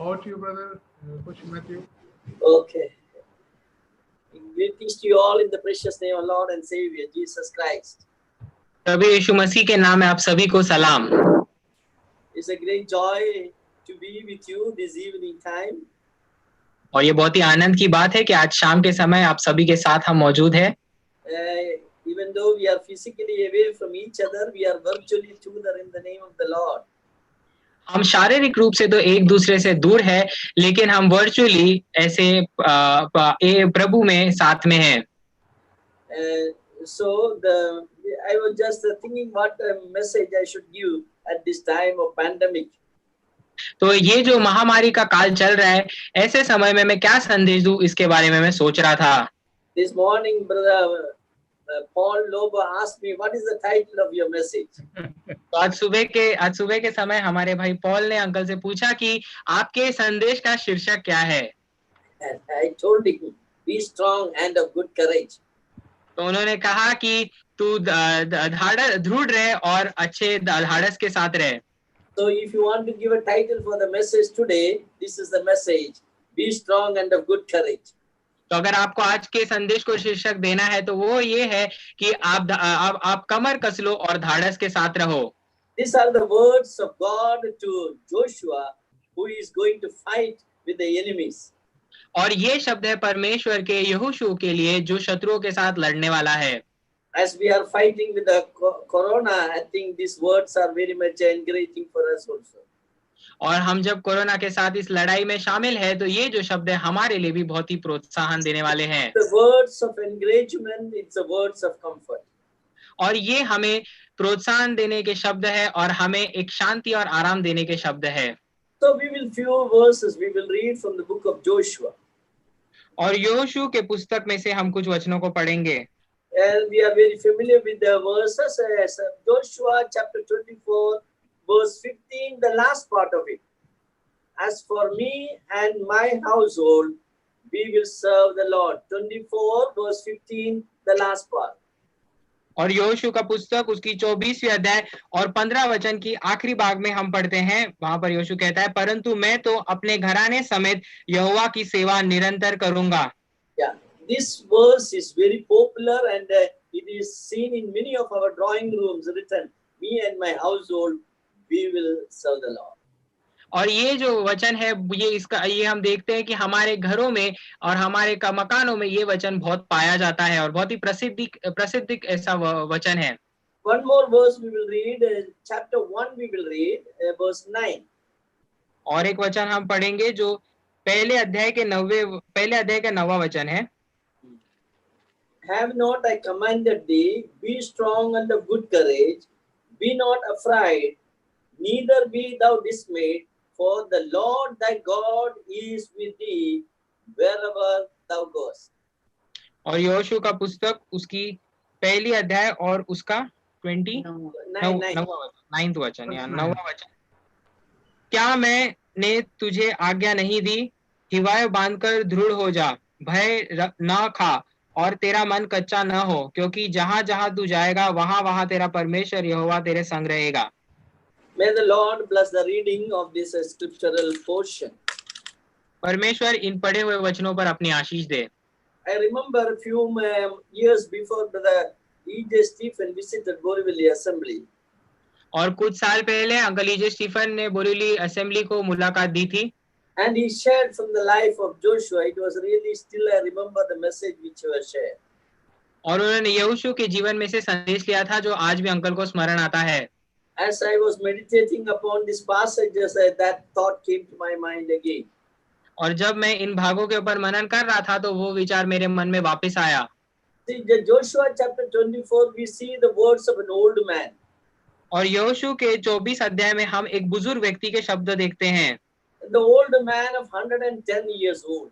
Over to you, brother. Coach Matthew. Okay. Greetings to you all in the precious name of Lord and Savior Jesus Christ. प्रभु यीशु मसीह के नाम में आप सभी को सलाम। It's a great joy to be with you this evening time. और ये बहुत ही आनंद की बात है कि आज शाम के समय आप सभी के साथ हम मौजूद हैं। Even though we are physically away from each other, we are virtually together in the name of the Lord. हम शारीरिक रूप से तो एक दूसरे से दूर है, लेकिन हम वर्चुअली ऐसे प्रभु में साथ में हैं। So I was just thinking what message I should give at this time of pandemic. तो ये जो महामारी का काल चल रहा है, ऐसे समय में मैं क्या संदेश दूं, इसके बारे में मैं सोच रहा था। This morning, brother Paul Lobo asked me, "What is the title of your message?" तो आज सुबह के समय हमारे भाई पॉल ने अंकल से पूछा कि आपके संदेश का शीर्षक क्या है। And I told him, "Be strong and of good courage." तो उन्होंने कहा कि तू दृढ़ रहे और अच्छे धाड़स के साथ रहे। So if you want to give a title for the message today, this is the message: Be strong and of good courage. तो अगर आपको आज के संदेश को शीर्षक देना है तो वो ये है कि आप कमर कस लो और धाड़स के साथ रहो। These are the words of God to Joshua, who is going to fight with the enemies. और ये शब्द है परमेश्वर के यहोशू के लिए जो शत्रुओं के साथ लड़ने वाला है। As we are fighting with the corona, I think these words are very much encouraging for us also. और हम जब कोरोना के साथ इस लड़ाई में शामिल है तो ये जो शब्द है हमारे लिए भी बहुत ही प्रोत्साहन देने वाले हैं। The words of encouragement, it's the words of comfort. और ये हमें प्रोत्साहन देने के शब्द है और हमें एक शांति और आराम देने के शब्द है। So we will few verses we will read from the book of Joshua. और यहोशू के पुस्तक में से हम कुछ वचनों को पढ़ेंगे। And we are very familiar with the verses. Joshua chapter 24, verse 15, the last part of it. As for me and my household, we will serve the Lord. 24, verse 15, the last part. और यहोशू का पुस्तक उसकी 24वीं अध्याय और 15 वचन की आखिरी भाग में हम पढ़ते हैं। वहां पर यहोशू कहता है, परंतु मैं तो अपने घराने समेत यहोवा की सेवा निरंतर करूंगा। Yeah, this verse is very popular and it is seen in many of our drawing rooms written, me and my household, we will serve the Lord. और ये जो वचन है ये हम देखते हैं कि हमारे घरों में और हमारे मकानों में ये वचन बहुत पाया जाता है और बहुत ही प्रसिद्ध ऐसा वचन है। One more verse we will read, chapter 1 we will read, verse 9. और एक वचन हम पढ़ेंगे जो पहले अध्याय का 9वां वचन है। Have not I commanded thee, be strong and of good courage, be not afraid, neither be thou dismayed, for the Lord thy God is with thee wherever thou goest. और यहोशू का पुस्तक उसकी पहली अध्याय और उसका 9वां वचन या 9वां वचन। क्या मैंने तुझे आज्ञा नहीं दी, हिवाय बांधकर दृढ़ हो जा, भय न खा और तेरा मन कच्चा न हो, क्योंकि जहां जहां तू जाएगा वहां वहां तेरा परमेश्वर यहोवा तेरे संग रहेगा। May the Lord bless the reading of this scriptural portion. परमेश्वर इन पढ़े हुए वचनों पर अपनी आशीष दे। I remember a few years before Brother E.J. Stephen visited Borivali Assembly. और कुछ साल पहले अंकल E.J. स्टीफन ने बोरीवली असेंबली को मुलाकात दी थी। And he shared from the life of Joshua. It was really still I remember the message which was shared. और उन्होंने यहोशू के जीवन में से संदेश लिया था जो आज भी अंकल को स्मरण आता है। As I was meditating upon this passage, that thought came to my mind again. और जब मैं इन भागों के ऊपर मनन कर रहा था तो वो विचार मेरे मन में वापस आया। See, Joshua chapter 24, we see the words of an old man. और यहोशू के 24 अध्याय में हम एक बुजुर्ग व्यक्ति के शब्द देखते हैं। The old man of 110 years old.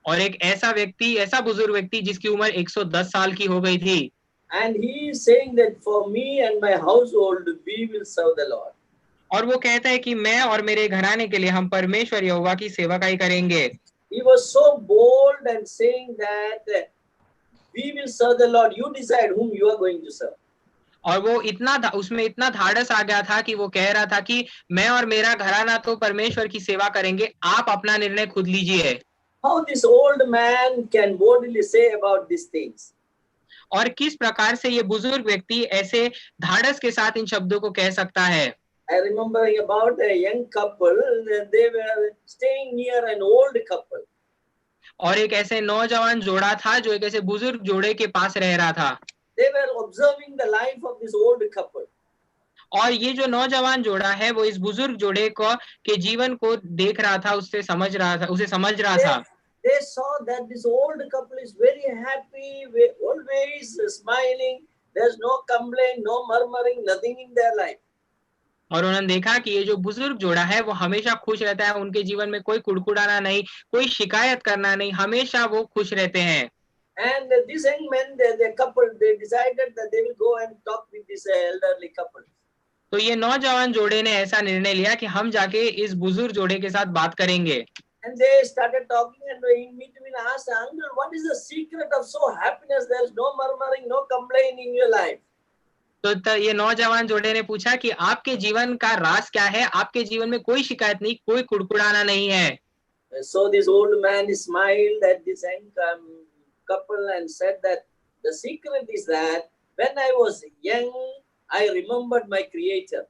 और एक ऐसा बुजुर्ग व्यक्ति जिसकी उम्र 110 साल की हो गई थी। And he is saying that for me and my household, we will serve the Lord. और वो कहता है कि मैं और मेरे घराने के लिए हम परमेश्वर यहोवा की सेवकाई करेंगे। He was so bold and saying that we will serve the Lord. You decide whom you are going to serve. और वो उसमें इतना धाड़स आ गया था कि वो कह रहा था कि मैं और मेरा घराना तो परमेश्वर की सेवा करेंगे, आप अपना निर्णय खुद लीजिए। How this old man can boldly say about these things? और किस प्रकार से ये बुजुर्ग व्यक्ति ऐसे धाड़स के साथ इन शब्दों को कह सकता है। I remember about a young couple, they were staying near an old couple. और एक ऐसे नौजवान जोड़ा था जो एक ऐसे बुजुर्ग जोड़े के पास रह रहा था। They were observing the life of this old couple. और ये जो नौजवान जोड़ा है वो इस बुजुर्ग जोड़े को के जीवन को देख रहा था, उसे समझ रहा था। They saw that this old couple is very happy, always smiling. There's no complaint, no murmuring, nothing in their life. और उन्होंने देखा कि ये जो बुजुर्ग जोड़ा है वो हमेशा खुश रहता है, उनके जीवन में कोई कुड़कुड़ाना नहीं, कोई शिकायत करना नहीं, हमेशा वो खुश रहते हैं। And this young man, the couple, they decided that they will go and talk with this elderly couple. तो ये नौजवान जोड़े ने ऐसा निर्णय लिया कि हम जाके इस बुजुर्ग जोड़े के साथ बात करेंगे। And they started talking, and in between asked, "Uncle, what is the secret of so happiness? There is no murmuring, no complaining in your life." तो ये नौजवान जोड़े ने पूछा कि आपके जीवन का राज क्या है, आपके जीवन में कोई शिकायत नहीं, कोई कुड़कुड़ाना नहीं है। So this old man smiled at this young couple and said that the secret is that when I was young, I remembered my Creator.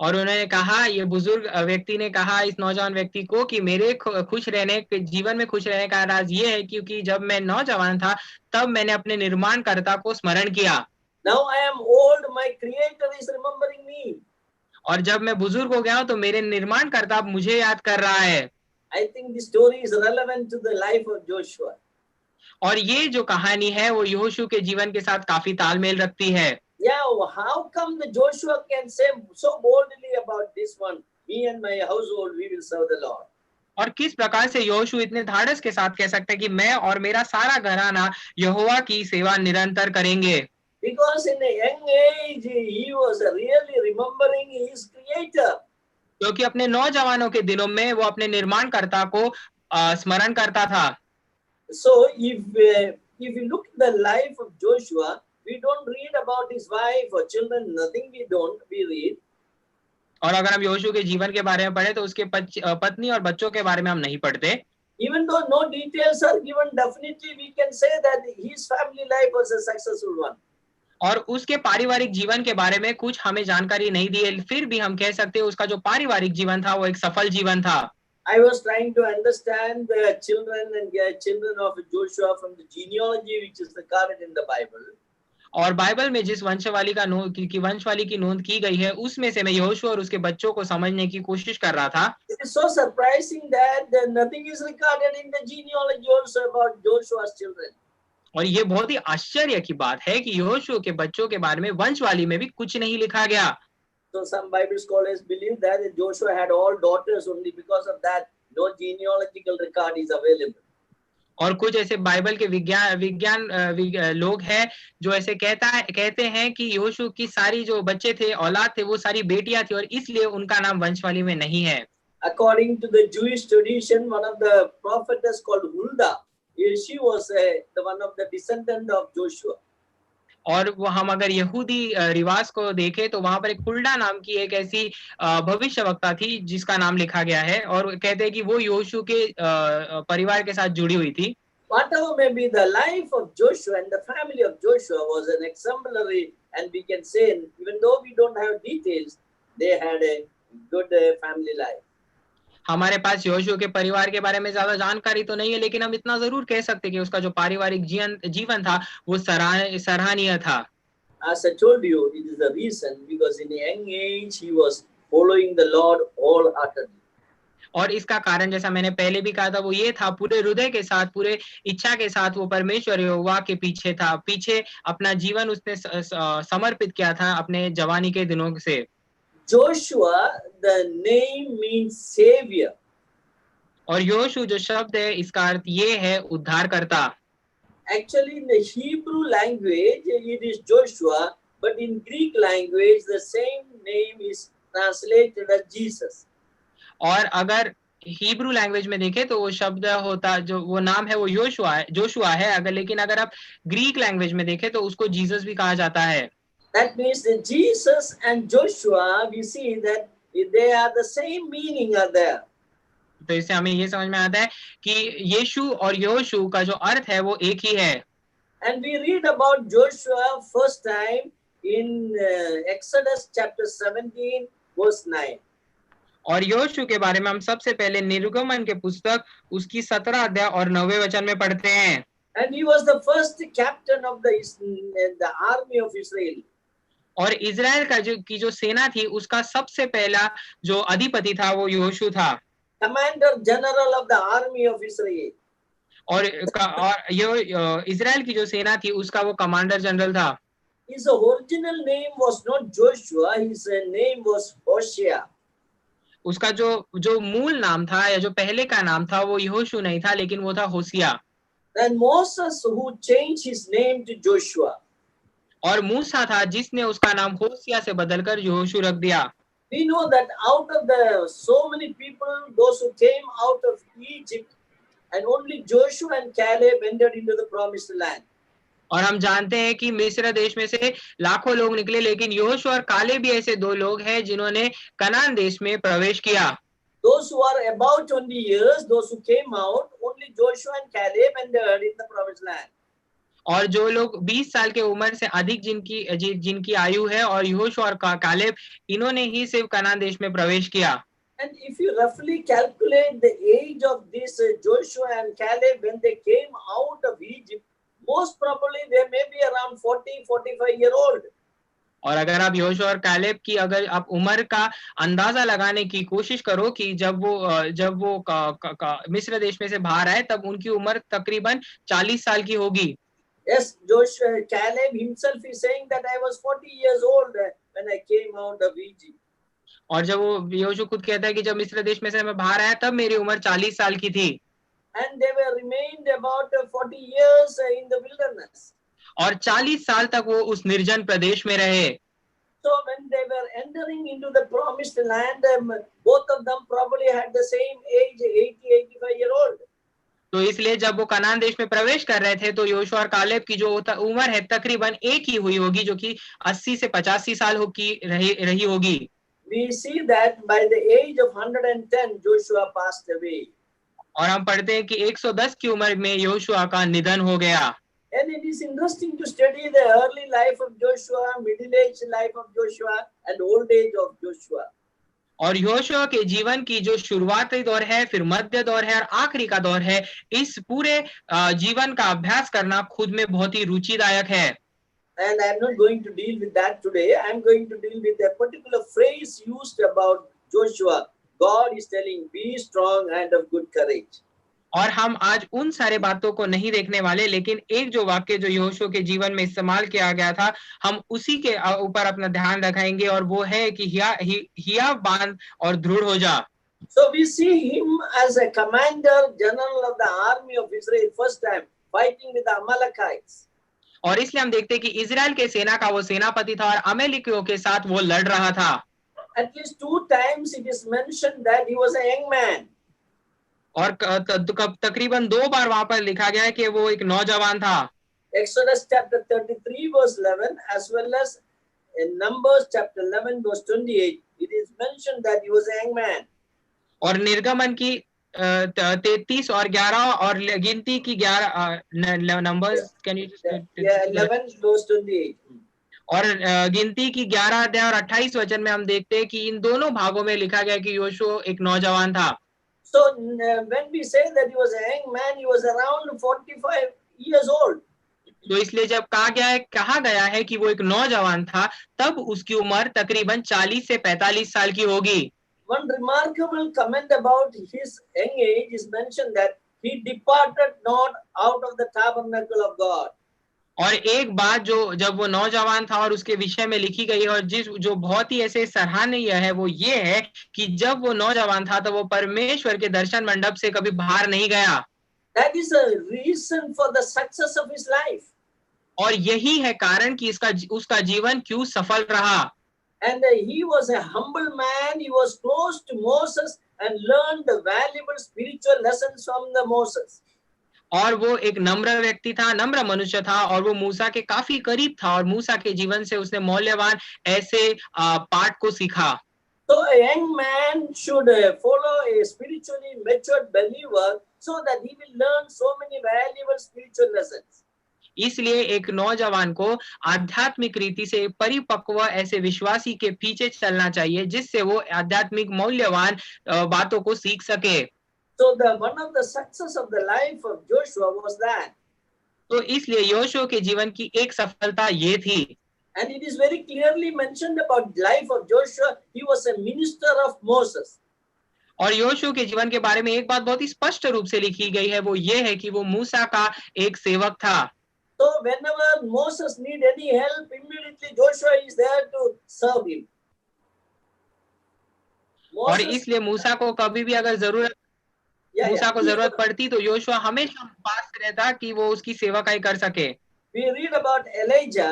और उन्होंने कहा, ये बुजुर्ग व्यक्ति ने कहा इस नौजवान व्यक्ति को कि मेरे खुश रहने के जीवन में खुश रहने का राज ये है क्योंकि जब मैं नौजवान था तब मैंने अपने निर्माणकर्ता को स्मरण किया। Now I am old, my Creator is remembering me. और जब मैं बुजुर्ग हो गया हूं तो मेरे निर्माणकर्ता मुझे याद कर रहा है। I think this story is relevant to the life of Joshua. और ये जो कहानी है वो यहोशू के जीवन के साथ काफी तालमेल रखती है। Yeah, how come the Joshua can say so boldly about this one? Me and my household, we will serve the Lord. और किस प्रकार से यहोशू इतने धाड़स के साथ कह सकता है कि मैं और मेरा सारा घराना यहोवा की सेवा निरंतर करेंगे। Because in a young age, he was really remembering his Creator. क्योंकि अपने नौजवानों के दिनों में वो अपने निर्माणकर्ता को स्मरण करता था। So if you look at the life of Joshua, we don't read about his wife or children, nothing we read. और अगर हम यहोशू के जीवन के बारे में पढ़े तो उसके पत्नी और बच्चों के बारे में हम नहीं पढ़ते। Even though no details are given, definitely we can say that his family life was a successful one. और उसके पारिवारिक जीवन के बारे में कुछ हमें जानकारी नहीं दी है, फिर भी हम कह सकते हैं उसका जो पारिवारिक जीवन था वो एक सफल जीवन था। I was trying to understand the children of Joshua from the genealogy which is recorded in the Bible. और बाइबल में जिस वंशवाली की नोंद की गई है उसमें से मैं यहोशू और उसके बच्चों को समझने की कोशिश कर रहा था। It is so surprising that nothing is recorded in the genealogy also about Joshua's children. और ये बहुत ही आश्चर्य की बात है कि यहोशू के बच्चों के बारे में वंशवाली में भी कुछ नहीं लिखा गया। So some Bible scholars believe that Joshua had all daughters, only because of that no genealogical record is available. और कुछ ऐसे बाइबल के विज्ञान लोग हैं जो ऐसे कहते हैं कि यहोशू की सारी जो बच्चे थे, औलाद थे, वो सारी बेटियां थी और इसलिए उनका नाम वंशवाली में नहीं है। According to the Jewish tradition, one of the prophetess called Huldah, she was the one of the descendant of Joshua. और वो हम अगर यहूदी रिवाज को देखें तो वहां पर एक हुल्डा नाम की एक ऐसी भविष्यवक्ता थी जिसका नाम लिखा गया है और कहते हैं कि वो यहोशू के परिवार के साथ जुड़ी हुई थी। Whatever may be the life of Joshua and the family of Joshua was an exemplary, and we can say, even though we don't have details, they had a good family life. हमारे पास यहोशू के परिवार के बारे में ज्यादा जानकारी तो नहीं है, लेकिन हम इतना जरूर कह सकते हैं कि उसका जो पारिवारिक जीवन था वो सराहनीय था। As I told you, it is the reason because in a young age he was following the Lord wholeheartedly. और इसका कारण जैसा मैंने पहले भी कहा था वो ये था, पूरे हृदय के साथ, पूरे इच्छा के साथ वो परमेश्वर यहोवा के पीछे था, पीछे अपना जीवन उसने समर्पित किया था अपने जवानी के दिनों से। Joshua, the name means savior. और यहोशू जो शब्द है इसका अर्थ ये है उद्धारकर्ता। Actually, in the Hebrew language, it is Joshua, but in Greek language, the same name is translated as Jesus. और अगर हिब्रू लैंग्वेज में देखें तो वो शब्द होता, जो वो नाम है वो जोशुआ है अगर, लेकिन अगर आप ग्रीक लैंग्वेज में देखें तो उसको जीसस भी कहा जाता है। That means that Jesus and Joshua, we see that they are the same meaning are there. तो इससे हमें ये समझ में आता है कि यीशु और यहोशू का जो अर्थ है वो एक ही है। And we read about Joshua first time in Exodus chapter 17 verse 9. और यहोशू के बारे में हम सबसे पहले निर्गमन के पुस्तक उसकी 17 अध्याय और 9वें वचन में पढ़ते हैं। And he was the first captain of the army of Israel. और इजराइल का जो सेना थी उसका सबसे पहला जो अधिपति था वो यहोशू था। Commander general of the army of Israel. और इजराइल की जो सेना थी उसका वो कमांडर जनरल था। His original name was not Joshua, his name was Hoshea. उसका जो मूल नाम था या जो पहले का नाम था वो यहोशू नहीं था, लेकिन वो था होसिया। Then Moses who changed his name to Joshua. और मूसा था जिसने उसका नाम होसिया से बदलकर यहोशू रख दिया। We know that out of the so many people, those who came out of Egypt, and only Joshua and Caleb entered into the promised land. और हम जानते हैं कि मिस्र देश में से लाखों लोग निकले, लेकिन यहोशू और कालेब भी ऐसे दो लोग हैं जिन्होंने कनान देश में प्रवेश किया। Those who are about 20 years, those who came out, only Joshua and Caleb entered in the promised land. और जो लोग 20 साल के उम्र से अधिक जिनकी आयु है और यहोशू और कालेब, इन्होंने ही सिर्फ कनान देश में प्रवेश किया। And if you roughly calculate the age of this Joshua and Caleb when they came out of Egypt, most probably they may be around 40-45 year old. और अगर आप यहोशू और कालेब की अगर आप उम्र का अंदाजा लगाने की कोशिश करो कि जब वो मिस्र देश में से बाहर आए तब उनकी उम्र तकरीबन 40 साल की होगी। Yes, Joshua, Caleb himself is saying that I was 40 years old when I came out of Egypt. और जब वो यहोशू खुद कहता है कि जब मिस्र देश में से मैं बाहर आया तब मेरी उम्र 40 साल की थी। And they were remained about 40 years in the wilderness. और 40 साल तक वो उस निर्जन प्रदेश में रहे। So when they were entering into the promised land, both of them probably had the same age, 80-85 year old. तो इसलिए जब वो कनान देश में प्रवेश कर रहे थे तो यहोशू और कालेब की जो उम्र है तकरीबन एक ही हुई होगी, जो कि 80 से 85 साल रही होगी। We see that by the age of 110, Joshua passed away. और हम पढ़ते हैं कि 110 की उम्र में यहोशू का निधन हो गया। And it is interesting to study the early life of Joshua, middle age life of Joshua, and old age of Joshua. और यहोशू के जीवन की जो शुरुआती दौर है, फिर मध्य दौर है और आखिरी का दौर है, इस पूरे जीवन का अभ्यास करना खुद में बहुत ही रुचिदायक है। And I am not going to deal with that today. I am going to deal with a particular phrase used about Joshua. God is telling, be strong and of good courage. और हम आज उन सारे बातों को नहीं देखने वाले, लेकिन एक जो वाक्य जो यहोशू के जीवन में इस्तेमाल किया गया था, हम उसी के ऊपर अपना ध्यान रखेंगे और वो है कि हिया बांध और दृढ़ हो जा। So we see him as a commander general of the army of Israel first time fighting with the Amalekites. और इसलिए हम देखते हैं कि इजराइल के सेना का वो सेनापति था और अमेरिकियों के साथ वो लड़ रहा था। At least 2 times it is mentioned that he was a young man. और तकरीबन 2 बार वहां पर लिखा गया है कि वो एक नौजवान था। Exodus chapter 33 verse 11 as well as in Numbers chapter 11 verse 28 it is mentioned that he was a young man. और निर्गमन की 33 और 11 और गिनती की 11 नंबर्स कैन यू 11 verse 28. और गिनती की 11 अध्याय और 28 वचन में हम देखते हैं कि इन दोनों भागों में लिखा गया कि यहोशू एक नौजवान था। So when we say that he was a young man, he was around 45 years old. तो इसलिए जब कहा गया है कि वो एक नौजवान था, तब उसकी उम्र तकरीबन 40 से 45 साल की होगी। One remarkable comment about his young age is mentioned that he departed not out of the tabernacle of God. और एक बात जो जब वो नौजवान था और उसके विषय में लिखी गई है और जो बहुत ही ऐसे सराहनीय है वो ये है कि जब वो नौजवान था तो वो परमेश्वर के दर्शन मंडप से कभी बाहर नहीं गया। That is a reason for the success of his life. और यही है कारण कि उसका जीवन क्यों सफल रहा। And he was a humble man. He was close to Moses and learned the valuable spiritual lessons from the Moses. और वो एक नम्र व्यक्ति था, नम्र मनुष्य था, और वो मूसा के काफी करीब था, और मूसा के जीवन से उसने मौल्यवान ऐसे पाठ को सीखा। So a young man should follow a spiritually matured believer so that he will learn so many valuable spiritual lessons. इसलिए एक नौजवान को आध्यात्मिक रीति से परिपक्व ऐसे विश्वासी के पीछे चलना चाहिए, जिससे वो आध्यात्मिक मौल्यवान बातों को सीख सके। So one of the success of the life of Joshua was that. तो इसलिए योशुआ के जीवन की एक सफलता ये थी। And it is very clearly mentioned about life of Joshua. He was a minister of Moses. और योशुआ के जीवन के बारे में एक बात बहुत ही स्पष्ट रूप से लिखी गई है, वो ये है कि वो मूसा का एक सेवक था। So whenever Moses need any help, immediately Joshua is there to serve him. और इसलिए मूसा को कभी भी अगर मूसा को जरूरत पड़ती तो योशुआ हमेशा पास रहता कि वो उसकी सेवकाई कर सके। We read about Elisha.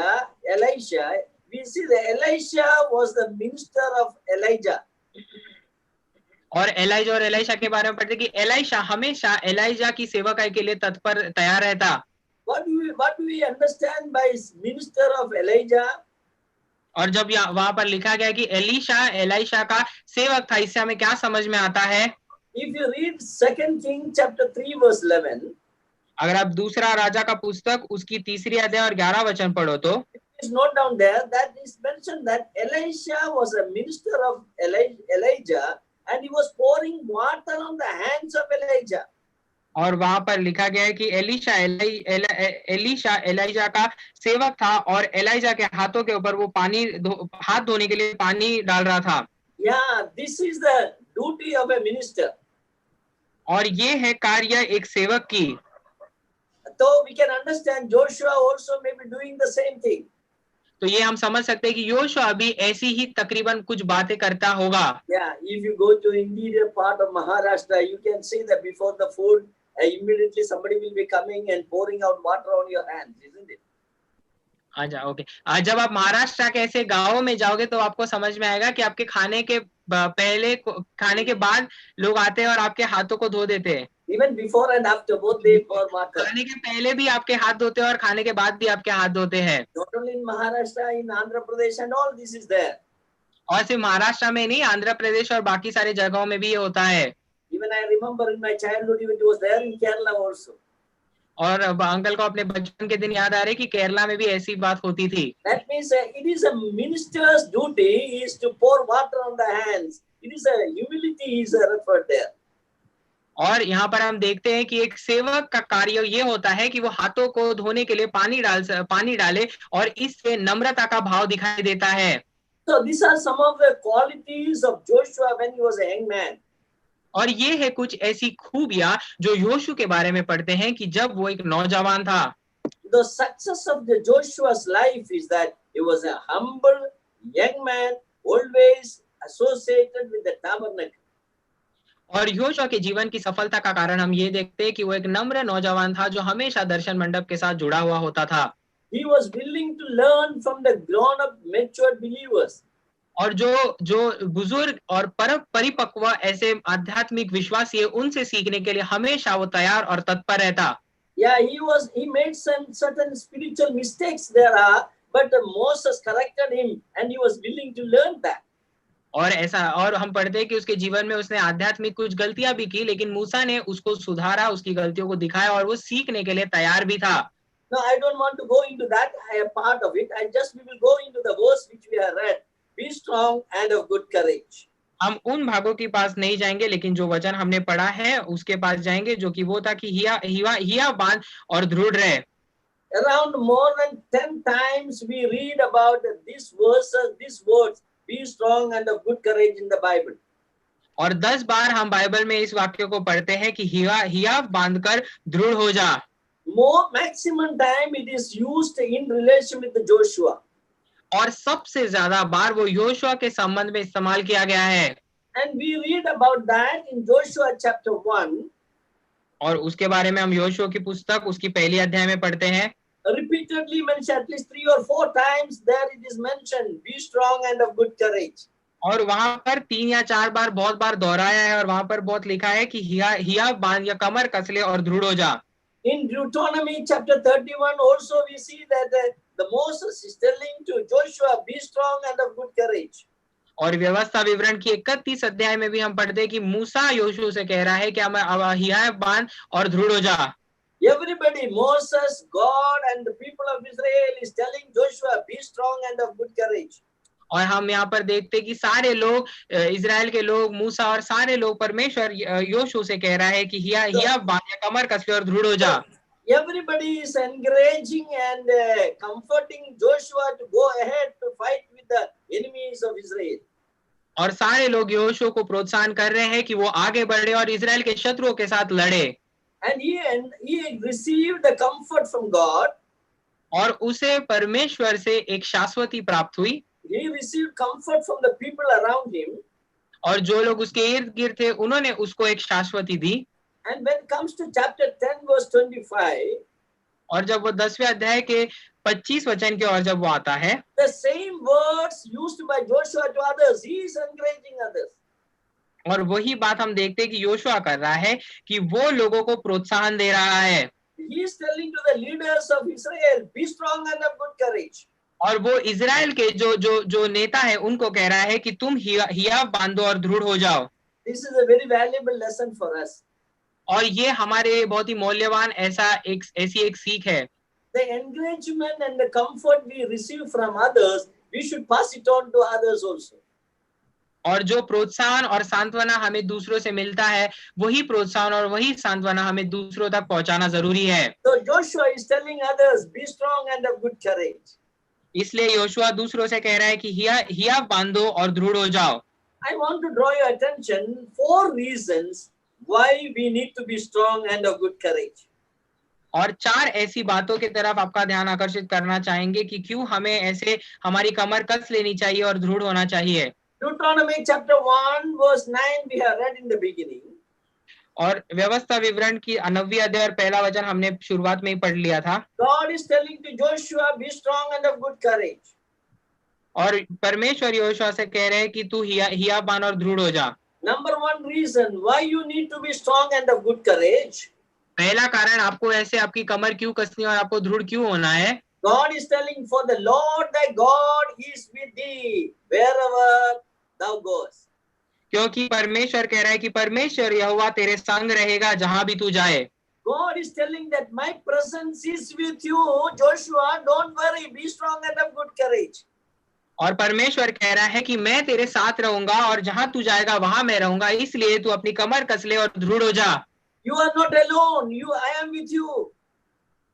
We see that Elisha was the minister of Elijah. और एलाइजा और एलाइशा के बारे में पढ़ते कि एलाइशा हमेशा एलाइजा की सेवकाई के लिए तत्पर तैयार रहता। What do we understand by minister of Elijah? और जब वहां पर लिखा गया कि एलीशा एलाइशा का सेवक था, इससे हमें क्या समझ में आता है? If you read 2 Kings chapter 3 verse 11, अगर आप दूसरा राजा का पुस्तक उसकी 3 अध्याय और 11 वचन पढ़ो तो please note down there that is mentioned that Elisha was a minister of Elijah and he was pouring water on the hands of Elijah. और वहां पर लिखा गया है कि एलीशा एलाइजा का सेवक था और एलाइजा के हाथों के ऊपर वो हाथ धोने के लिए पानी डाल रहा था। Yeah, this is the duty of a minister. और ये है कार्य एक सेवक की। So we can understand Joshua also may be doing the same thing. तो ये हम समझ सकते हैं कि योशुआ भी ऐसी ही तकरीबन कुछ बातें करता होगा। Yeah, if you go to interior part of Maharashtra, you can see that before the food, immediately somebody will be coming and pouring out water on your hands, isn't it? अच्छा, okay. जब आप महाराष्ट्र के ऐसे गांवों में जाओगे तो आपको समझ में आएगा कि आपके खाने के बाद लोग आते हैं और आपके हाथों को धो देते हैं। Even before and after, both they pour water. खाने के पहले भी आपके हाथ धोते हैं और खाने के बाद भी आपके हाथ धोते हैं। Not only in Maharashtra, in Andhra Pradesh and all this is there. और सिर्फ महाराष्ट्र में नहीं, आंध्र प्रदेश और बाकी सारे जगहों में भी ये होता है। Even I remember in my childhood, even it was there in Kerala also. और अंकल को अपने बचपन के दिन याद आ रहे कि केरला में भी ऐसी बात होती थी। That means it is a minister's duty is to pour water on the hands. It is a humility is referred there. और यहाँ पर हम देखते हैं कि एक सेवक का कार्य ये होता है कि वो हाथों को धोने के लिए पानी डाले और इससे नम्रता का भाव दिखाई देता है। So these are some of the qualities of Joshua when he was a young man. और ये है कुछ ऐसी खूबियां जो योशु के बारे में पढ़ते हैं कि जब वो एक नौजवान था। The success of the Joshua's life is that he was a humble young man, always associated with the tabernacle. और योशुआ के जीवन की सफलता का कारण हम ये देखते हैं कि वो एक नम्र नौजवान था जो हमेशा दर्शन मंडप के साथ जुड़ा हुआ होता था। He was willing to learn from the grown-up, mature believers. और जो बुजुर्ग और परिपक्व ऐसे आध्यात्मिक विश्वासी है उनसे सीखने के लिए हमेशा वो तैयार और तत्पर रहता। Yeah, he made some certain spiritual mistakes there are, but Moses corrected him and he was willing to learn that. और हम पढ़ते हैं कि उसके जीवन में उसने आध्यात्मिक कुछ गलतियां भी की, लेकिन मूसा ने उसको सुधारा, उसकी गलतियों को दिखाया और वो सीखने के लिए तैयार भी था। No, I don't want to go into that part of it. We will go into the verse which we have read. Be strong and of good courage. हम उन भागों के पास नहीं जाएंगे, लेकिन जो वचन हमने पढ़ा है उसके पास जाएंगे, जो कि वो था कि हिया बांध और दृढ़ रहे। Around more than 10 times we read about these words, be strong and of good courage in the Bible. और 10 बार हम बाइबल में इस वाक्य को पढ़ते हैं कि हिया बांधकर दृढ़ हो जा। Maximum time it is used in relation with Joshua. और सबसे ज्यादा बार वो योशुआ के संबंध में इस्तेमाल किया गया है। And we read about that in Joshua chapter 1. और उसके बारे में हम योशुआ की पुस्तक उसकी पहली अध्याय में पढ़ते हैं। Repeatedly mentioned, at least 3 or 4 times there it is mentioned, be strong and of good courage. और वहां पर 3 या 4 बार बहुत बार दोहराया है और वहां पर बहुत लिखा है कि हिया बांध या कमर कस ले और दृढ़ हो जा। In Deuteronomy chapter 31 also we see that the Moses is telling to Joshua, be strong and of good courage. और व्यवस्था विवरण की 31 अध्याय में भी हम पढ़ते हैं कि मूसा योशु से कह रहा है कि हिया बांध और दृढ़ हो जा. Everybody, Moses, God and the people of Israel is telling Joshua, be strong and of good courage. और हम यहाँ पर देखते हैं कि सारे लोग इजराइल के लोग मूसा और सारे लोग परमेश्वर योशु से कह रहा है कि हिया बांध कमर कस ले और दृढ़ हो जा. Everybody is encouraging and comforting Joshua to go ahead to fight with the enemies of Israel. और सारे लोग योशु को प्रोत्साहन कर रहे हैं कि वो आगे बढ़े और इजराइल के शत्रुओं के साथ लड़े. And he received the comfort from God. और उसे परमेश्वर से एक शाश्वती प्राप्त हुई. He received comfort from the people around him. और जो लोग उसके इर्द गिर्द थे उन्होंने उसको एक शाश्वती दी. And when it comes to chapter 10 verse 25, और जब वो 10वें अध्याय के 25 वचन की ओर जब वो आता है, the same words used by Joshua to others, he is encouraging others. और वही बात हम देखते हैं कि योशुआ कर रहा है कि वो लोगों को प्रोत्साहन दे रहा है. He is telling to the leaders of Israel, be strong and of good courage. और वो इजराइल के जो नेता है उनको कह रहा है कि तुम हिया बांधो और दृढ़ हो जाओ. This is a very valuable lesson for us. और ये हमारे लिए बहुत ही मूल्यवान ऐसी एक सीख है. The encouragement and the comfort we receive from others, we should pass it on to others also. और जो प्रोत्साहन और सांत्वना हमें दूसरों से मिलता है, वही प्रोत्साहन और वही सांत्वना हमें दूसरों तक पहुंचाना जरूरी है. So Joshua is telling others, be strong and of good courage. इसलिए योशुआ दूसरों से कह रहा है कि हिया बांधो और दृढ़ हो जाओ. I want to draw your attention 4 reasons why we need to be strong and of good courage. और 4 ऐसी बातों की तरफ आपका ध्यान आकर्षित करना चाहेंगे कि क्यों हमें ऐसे हमारी कमर कस लेनी चाहिए और दृढ़ होना चाहिए. Deuteronomy chapter 1 verse 9 we have read in the beginning. और व्यवस्था विवरण की 9वीं अध्याय और पहला वचन हमने शुरुआत में ही पढ़ लिया था. God is telling to Joshua, be strong and of good courage. और परमेश्वर योशुआ से कह रहे हैं कि तू हिया बांध और दृढ़ हो जा. Number 1 reason why you need to be strong and of good courage. पहला कारण आपको ऐसे आपकी कमर क्यों कसनी और आपको दृढ़ क्यों होना है. God is telling, for the Lord thy God is with thee wherever thou goest. क्योंकि परमेश्वर कह रहा है कि परमेश्वर यहोवा तेरे संग रहेगा जहां भी तू जाए. God is telling that my presence is with you, Joshua, don't worry, be strong and of good courage. और परमेश्वर कह रहा है कि मैं तेरे साथ रहूंगा और जहां तू जाएगा वहां मैं रहूंगा, इसलिए तू अपनी कमर कस ले और दृढ़ हो जा. You are not alone, I am with you.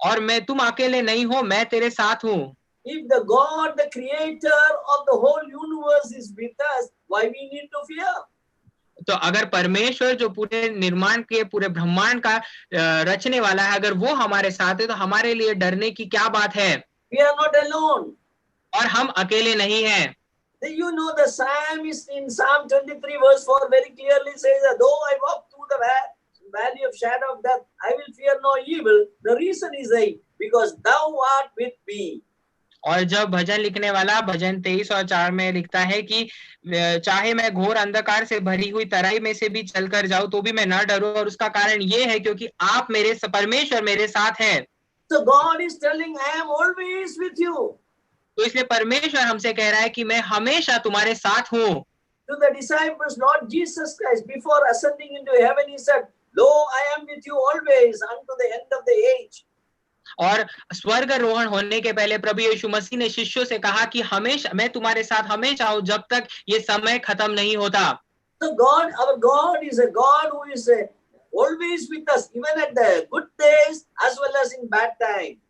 और तुम अकेले नहीं हो, मैं तेरे साथ हूँ. If the God, the creator of the whole universe is with us, why we need to fear? तो अगर परमेश्वर जो पूरे निर्माण के पूरे ब्रह्मांड का रचने वाला है, अगर वो हमारे साथ है तो हमारे लिए डरने की क्या बात है. We are not alone. और हम अकेले नहीं हैं. You know the psalmist in Psalm 23 verse 4 very clearly says that though I walk through the valley of shadow of death, I will fear no evil. The reason is because thou art with me. और जब भजन लिखने वाला भजन 23 और 4 में लिखता है कि चाहे मैं घोर अंधकार से भरी हुई तराई में से भी चलकर जाऊं तो भी मैं न डरूं, और उसका कारण ये है क्योंकि आप परमेश्वर मेरे साथ हैं. So God is telling, I am always with you. तो इसलिए परमेश्वर हमसे कह रहा है कि मैं हमेशा तुम्हारे साथ हूँ. To the disciples, Lord Jesus Christ, before ascending into heaven, he said, lo, I am with you always unto the end of the age. और स्वर्गारोहण होने के पहले प्रभु यीशु मसीह ने शिष्यों से कहा कि हमेशा मैं तुम्हारे साथ हमेशा हूं जब तक ये समय खत्म नहीं होता. So God, our God is a God who is always with us, even at the good days as well as in bad time.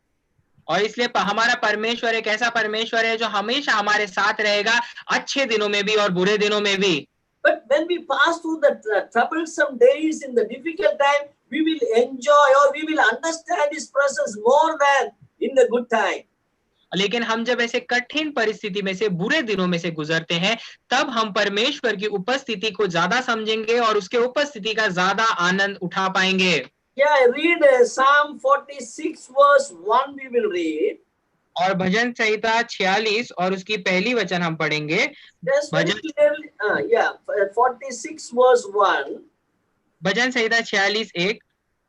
और इसलिए हमारा परमेश्वर एक ऐसा परमेश्वर है जो हमेशा हमारे साथ रहेगा, अच्छे दिनों में भी और बुरे दिनों में भी. But when we pass through the troublesome days in the difficult time, we will enjoy or we will understand his presence more than in the good time. लेकिन हम जब ऐसे कठिन परिस्थिति में से बुरे दिनों में से गुजरते हैं, तब हम परमेश्वर की उपस्थिति को ज्यादा समझेंगे और उसके उपस्थिति का ज्यादा आनंद उठा पाएंगे. Yeah, read Psalm 46 verse 1 we will read. और भजन संहिता 46 और उसकी पहली वचन हम पढ़ेंगे. भजन 46 verse 1. भजन संहिता 46:1.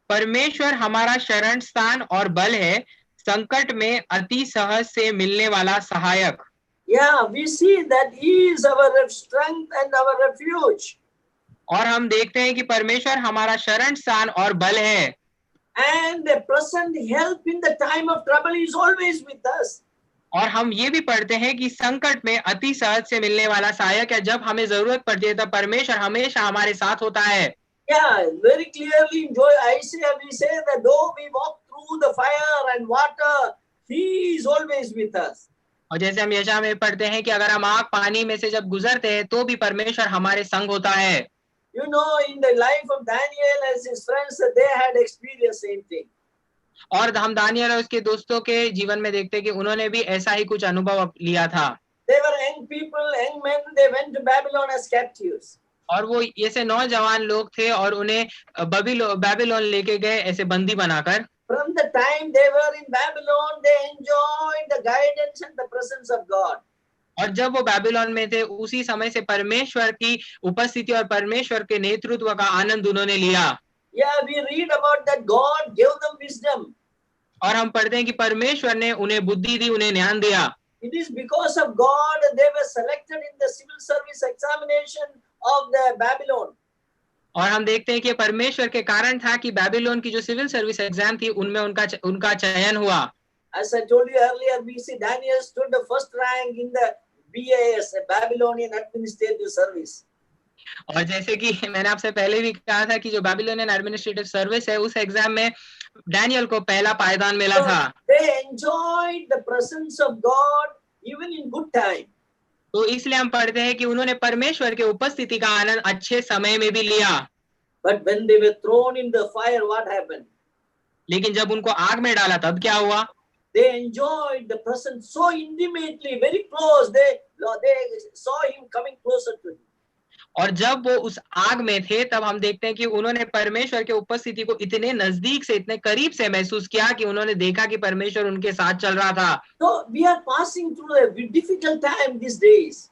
परमेश्वर हमारा शरण स्थान और बल है, संकट में अति सहज से मिलने वाला सहायक। Yeah, we see that He is our strength and our refuge. और हम देखते हैं कि परमेश्वर हमारा शरण स्थान और बल है, And a present help in the time of trouble is always with us. और हम ये भी पढ़ते हैं कि संकट में अति सहज से मिलने वाला सहायक है। जब हमें जरूरत पड़ती है तब परमेश्वर हमेशा हमारे साथ होता है। Yeah, very clearly in Isaiah we say that though we walk through the fire and water, He is always with us. और जैसे हम यशायाह में पढ़ते हैं कि अगर हम आग पानी में से जब गुजरते हैं तो भी परमेश्वर हमारे संग होता है। You know, in the life of Daniel as his friends, they had experienced same thing. और हम दानियल और उसके दोस्तों के जीवन में देखते हैं कि उन्होंने भी ऐसा ही कुछ अनुभव लिया था। They were young people, young men. They went to Babylon as captives. और वो ऐसे नौजवान लोग थे और उन्हें बेबीलोन लेके गए ऐसे बंदी बनाकर। From the time they were in Babylon, they enjoyed the guidance and the presence of God. और जब वो बेबीलोन में थे उसी समय से परमेश्वर की उपस्थिति और परमेश्वर के नेतृत्व का आनंद उन्होंने लिया। Yeah, we read about that God gave them wisdom. और हम पढ़ते हैं कि परमेश्वर ने उन्हें बुद्धि दी, उन्हें ज्ञान दिया। It is because of God they were selected in the civil service examination of the Babylon. और हम देखते हैं कि परमेश्वर के कारण था कि बेबीलोन की जो सिविल सर्विस एग्जाम थी उनमें उनका चयन हुआ। As I told you earlier, we see Daniel stood the first rank in the BAS, a Babylonian Administrative Service. और जैसे कि मैंने आपसे पहले भी कहा था कि जो बेबीलोनियन एडमिनिस्ट्रेटिव सर्विस है उस एग्जाम में डैनियल को पहला पायदान मिला था। They enjoyed the presence of God even in good time. तो इसलिए हम पढ़ते हैं कि उन्होंने परमेश्वर के उपस्थिति का आनंद अच्छे समय में भी लिया। But when they were thrown in the fire, what happened? लेकिन जब उनको आग में डाला तब क्या हुआ? They enjoyed the presence so intimately, very close. They saw Him coming closer to Him. और जब वो उस आग में थे तब हम देखते हैं कि उन्होंने परमेश्वर के उपस्थिति को इतने नजदीक से, इतने करीब से महसूस किया कि उन्होंने देखा कि परमेश्वर उनके साथ चल रहा था। So we are passing through a difficult time these days.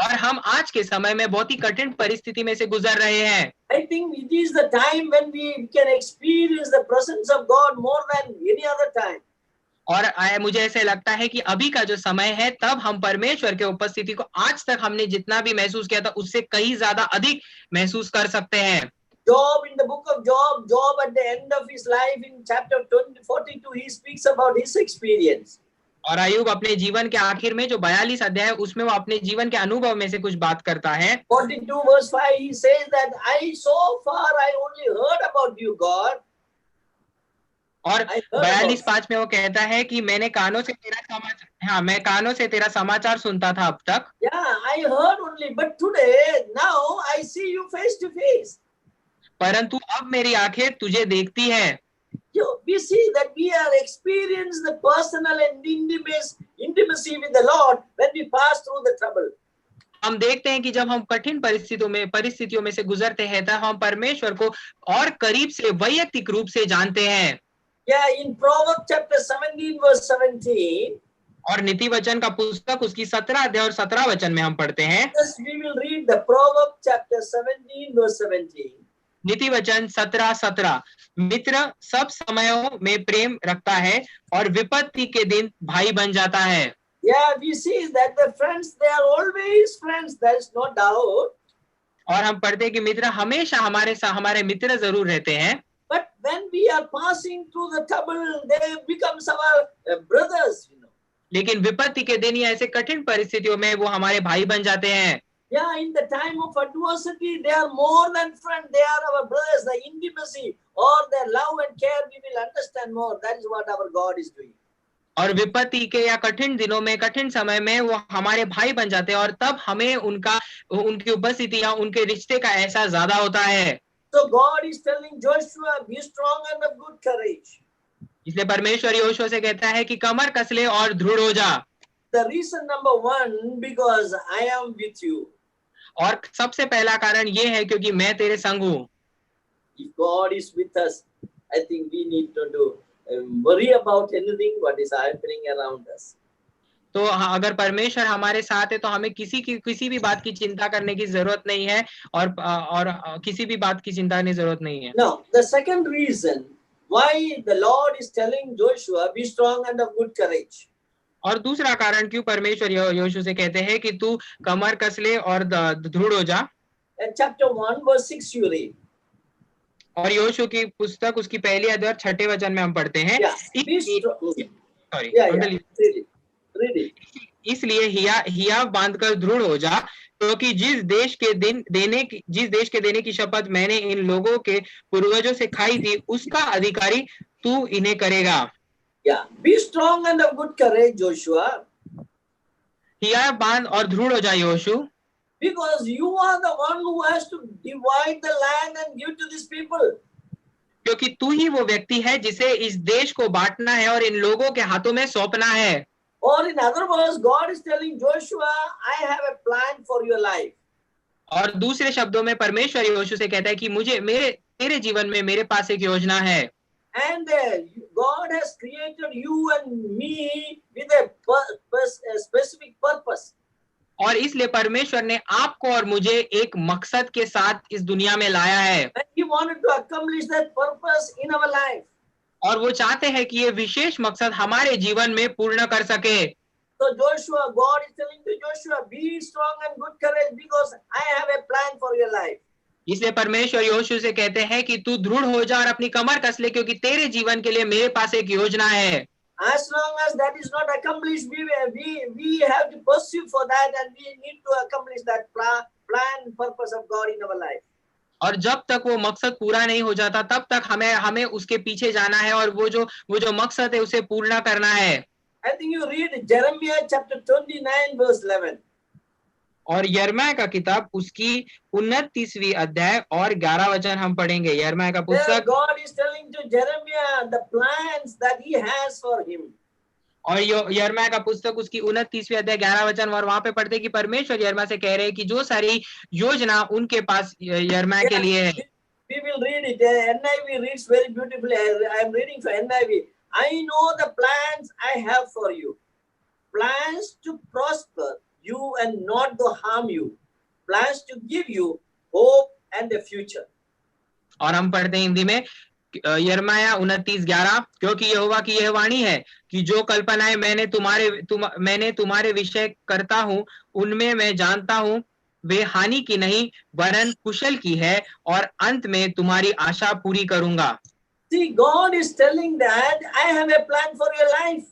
और हम आज के समय में बहुत ही कठिन परिस्थिति में से गुजर रहे हैं। I think it is the time when we can experience the presence of God more than any other time. और मुझे ऐसे लगता है कि अभी का जो समय है तब हम परमेश्वर के उपस्थिति को आज तक हमने जितना भी महसूस किया था उससे कहीं ज्यादा अधिक महसूस कर सकते हैं। Job, in the book of Job at the end of his life in chapter 42, he speaks about his experience. और अय्यूब अपने जीवन के आखिर में जो 42 अध्याय है उसमें वो अपने जीवन के अनुभव में से कुछ बात करता है। 42 verse 5, he says that I so far I only heard about you, God. और 42:5 में वो कहता है कि मैं कानों से तेरा समाचार सुनता था अब तक। Yeah, I heard only, but today now I see you face to face. परंतु अब मेरी आंखें तुझे देखती है। We see that we are experiencing the personal and intimacy with the Lord when we pass through the trouble. हम देखते हैं कि जब हम कठिन परिस्थितियों में से गुजरते हैं तब हम परमेश्वर को और करीब से वैयक्तिक रूप से जानते हैं। Yeah, in Proverbs chapter 17 verse 17. और नीति वचन का पुस्तक उसकी 17 अध्याय और 17 वचन में हम पढ़ते हैं। Yes, we will read the Proverbs chapter 17 verse 17. नीति वचन 17:17 मित्र सब समयों में प्रेम रखता है और विपत्ति के दिन भाई बन जाता है। Yeah, we see that the friends, they are always friends, there is no doubt. और हम पढ़ते हैं कि मित्र हमेशा हमारे मित्र जरूर रहते हैं। But when we are passing through the trouble, they become our brothers, you know. लेकिन विपत्ति के दिन या ऐसे कठिन परिस्थितियों में वो हमारे भाई बन जाते हैं। Yeah, in the time of adversity, they are more than friends. They are our brothers. The intimacy or their love and care, we will understand more. That is what our God is doing. और विपत्ति के या कठिन दिनों में, कठिन समय में वो हमारे भाई बन जाते हैं और तब हमें उनकी उपस्थिति या उनके रिश्ते का एहसास ज्यादा होता है। So God is telling Joshua, be strong and of good courage. इसलिए परमेश्वर यहोशू से कहता है कि कमर कस ले और दृढ़ हो जा। The reason number one, because I am with you. और सबसे पहला कारण ये है क्योंकि मैं तेरे संग हूँ। If God is with us, I think we need to worry about anything what is happening around us. तो अगर परमेश्वर हमारे साथ है तो हमें किसी भी बात की चिंता करने की जरूरत नहीं है और किसी भी बात की चिंता करने की जरूरत नहीं है। Now, the second reason why the Lord is telling Joshua, be strong and of good courage. और दूसरा कारण क्यों परमेश्वर योशू से कहते हैं कि तू कमर कस ले और दृढ़ हो जा। In chapter 1, verse 6, you read. और योशू की पुस्तक उसकी पहली अध्याय 6 वचन में हम पढ़ते हैं, Yeah, be strong. Sorry Read it. Read it. इसलिए हिया बांधकर दृढ़ हो जा, क्योंकि जिस देश के देने की शपथ मैंने इन लोगों के पूर्वजों से खाई थी, उसका अधिकारी तू इन्हें करेगा। Yeah, be strong and of good courage, Joshua. हिया बांध और दृढ़ हो जा Yhoshu, because you are the one who has to divide the land and give to these people. क्योंकि तू ही वो व्यक्ति है जिसे इस देश को बांटना है और इन लोगों के हाथों में सौंपना है। Or in other words, God is telling Joshua, I have a plan for your life. और दूसरे शब्दों में परमेश्वर योशू से कहता है कि तेरे जीवन में मेरे पास एक योजना है। And God has created you and me with a specific purpose. और इसलिए परमेश्वर ने आपको और मुझे एक मकसद के साथ इस दुनिया में लाया है। And He wanted to accomplish that purpose in our life. और वो चाहते हैं कि ये विशेष मकसद हमारे जीवन में पूर्ण कर सके। So Joshua, God is telling to Joshua, be strong and good courage because I have a plan for your life. इसलिए परमेश्वर योशू से कहते हैं कि तू दृढ़ हो जा और अपनी कमर कस ले, क्योंकि तेरे जीवन के लिए मेरे पास एक योजना है। As long as that is not accomplished, we have to pursue for that, and we need to accomplish that plan purpose of God in our life. और जब तक वो मकसद पूरा नहीं हो जाता तब तक हमें उसके पीछे जाना है और वो जो मकसद है उसे पूर्ण करना है। I think you read Jeremiah chapter 29 verse 11. और यिर्मयाह का किताब उसकी 29वीं अध्याय और 11 वचन हम पढ़ेंगे। यिर्मयाह का There पुस्तक, God is telling to Jeremiah the plans that He has for him. और यिर्मयाह का पुस्तक उसकी 29वीं अध्याय 11 वचन, और वहां पे पढ़ते कि परमेश्वर यिर्मयाह से कह रहे हैं कि जो सारी योजना उनके पास यिर्मयाह के लिए है। We will read it. NIV reads very beautifully. I am reading for NIV. I know the plans I have for you. Plans to prosper you and not to harm you. Plans to give you hope and a future. और हम पढ़ते हैं हिंदी में यिर्मयाह 29:11, क्योंकि यहोवा की यह वाणी है कि जो कल्पनाएं मैंने तुम्हारे विषय करता हूं उनमें मैं जानता हूं वे हानि की नहीं वरन कुशल की है, और अंत में तुम्हारी आशा पूरी करूंगा। See, God is telling that I have a plan for your life.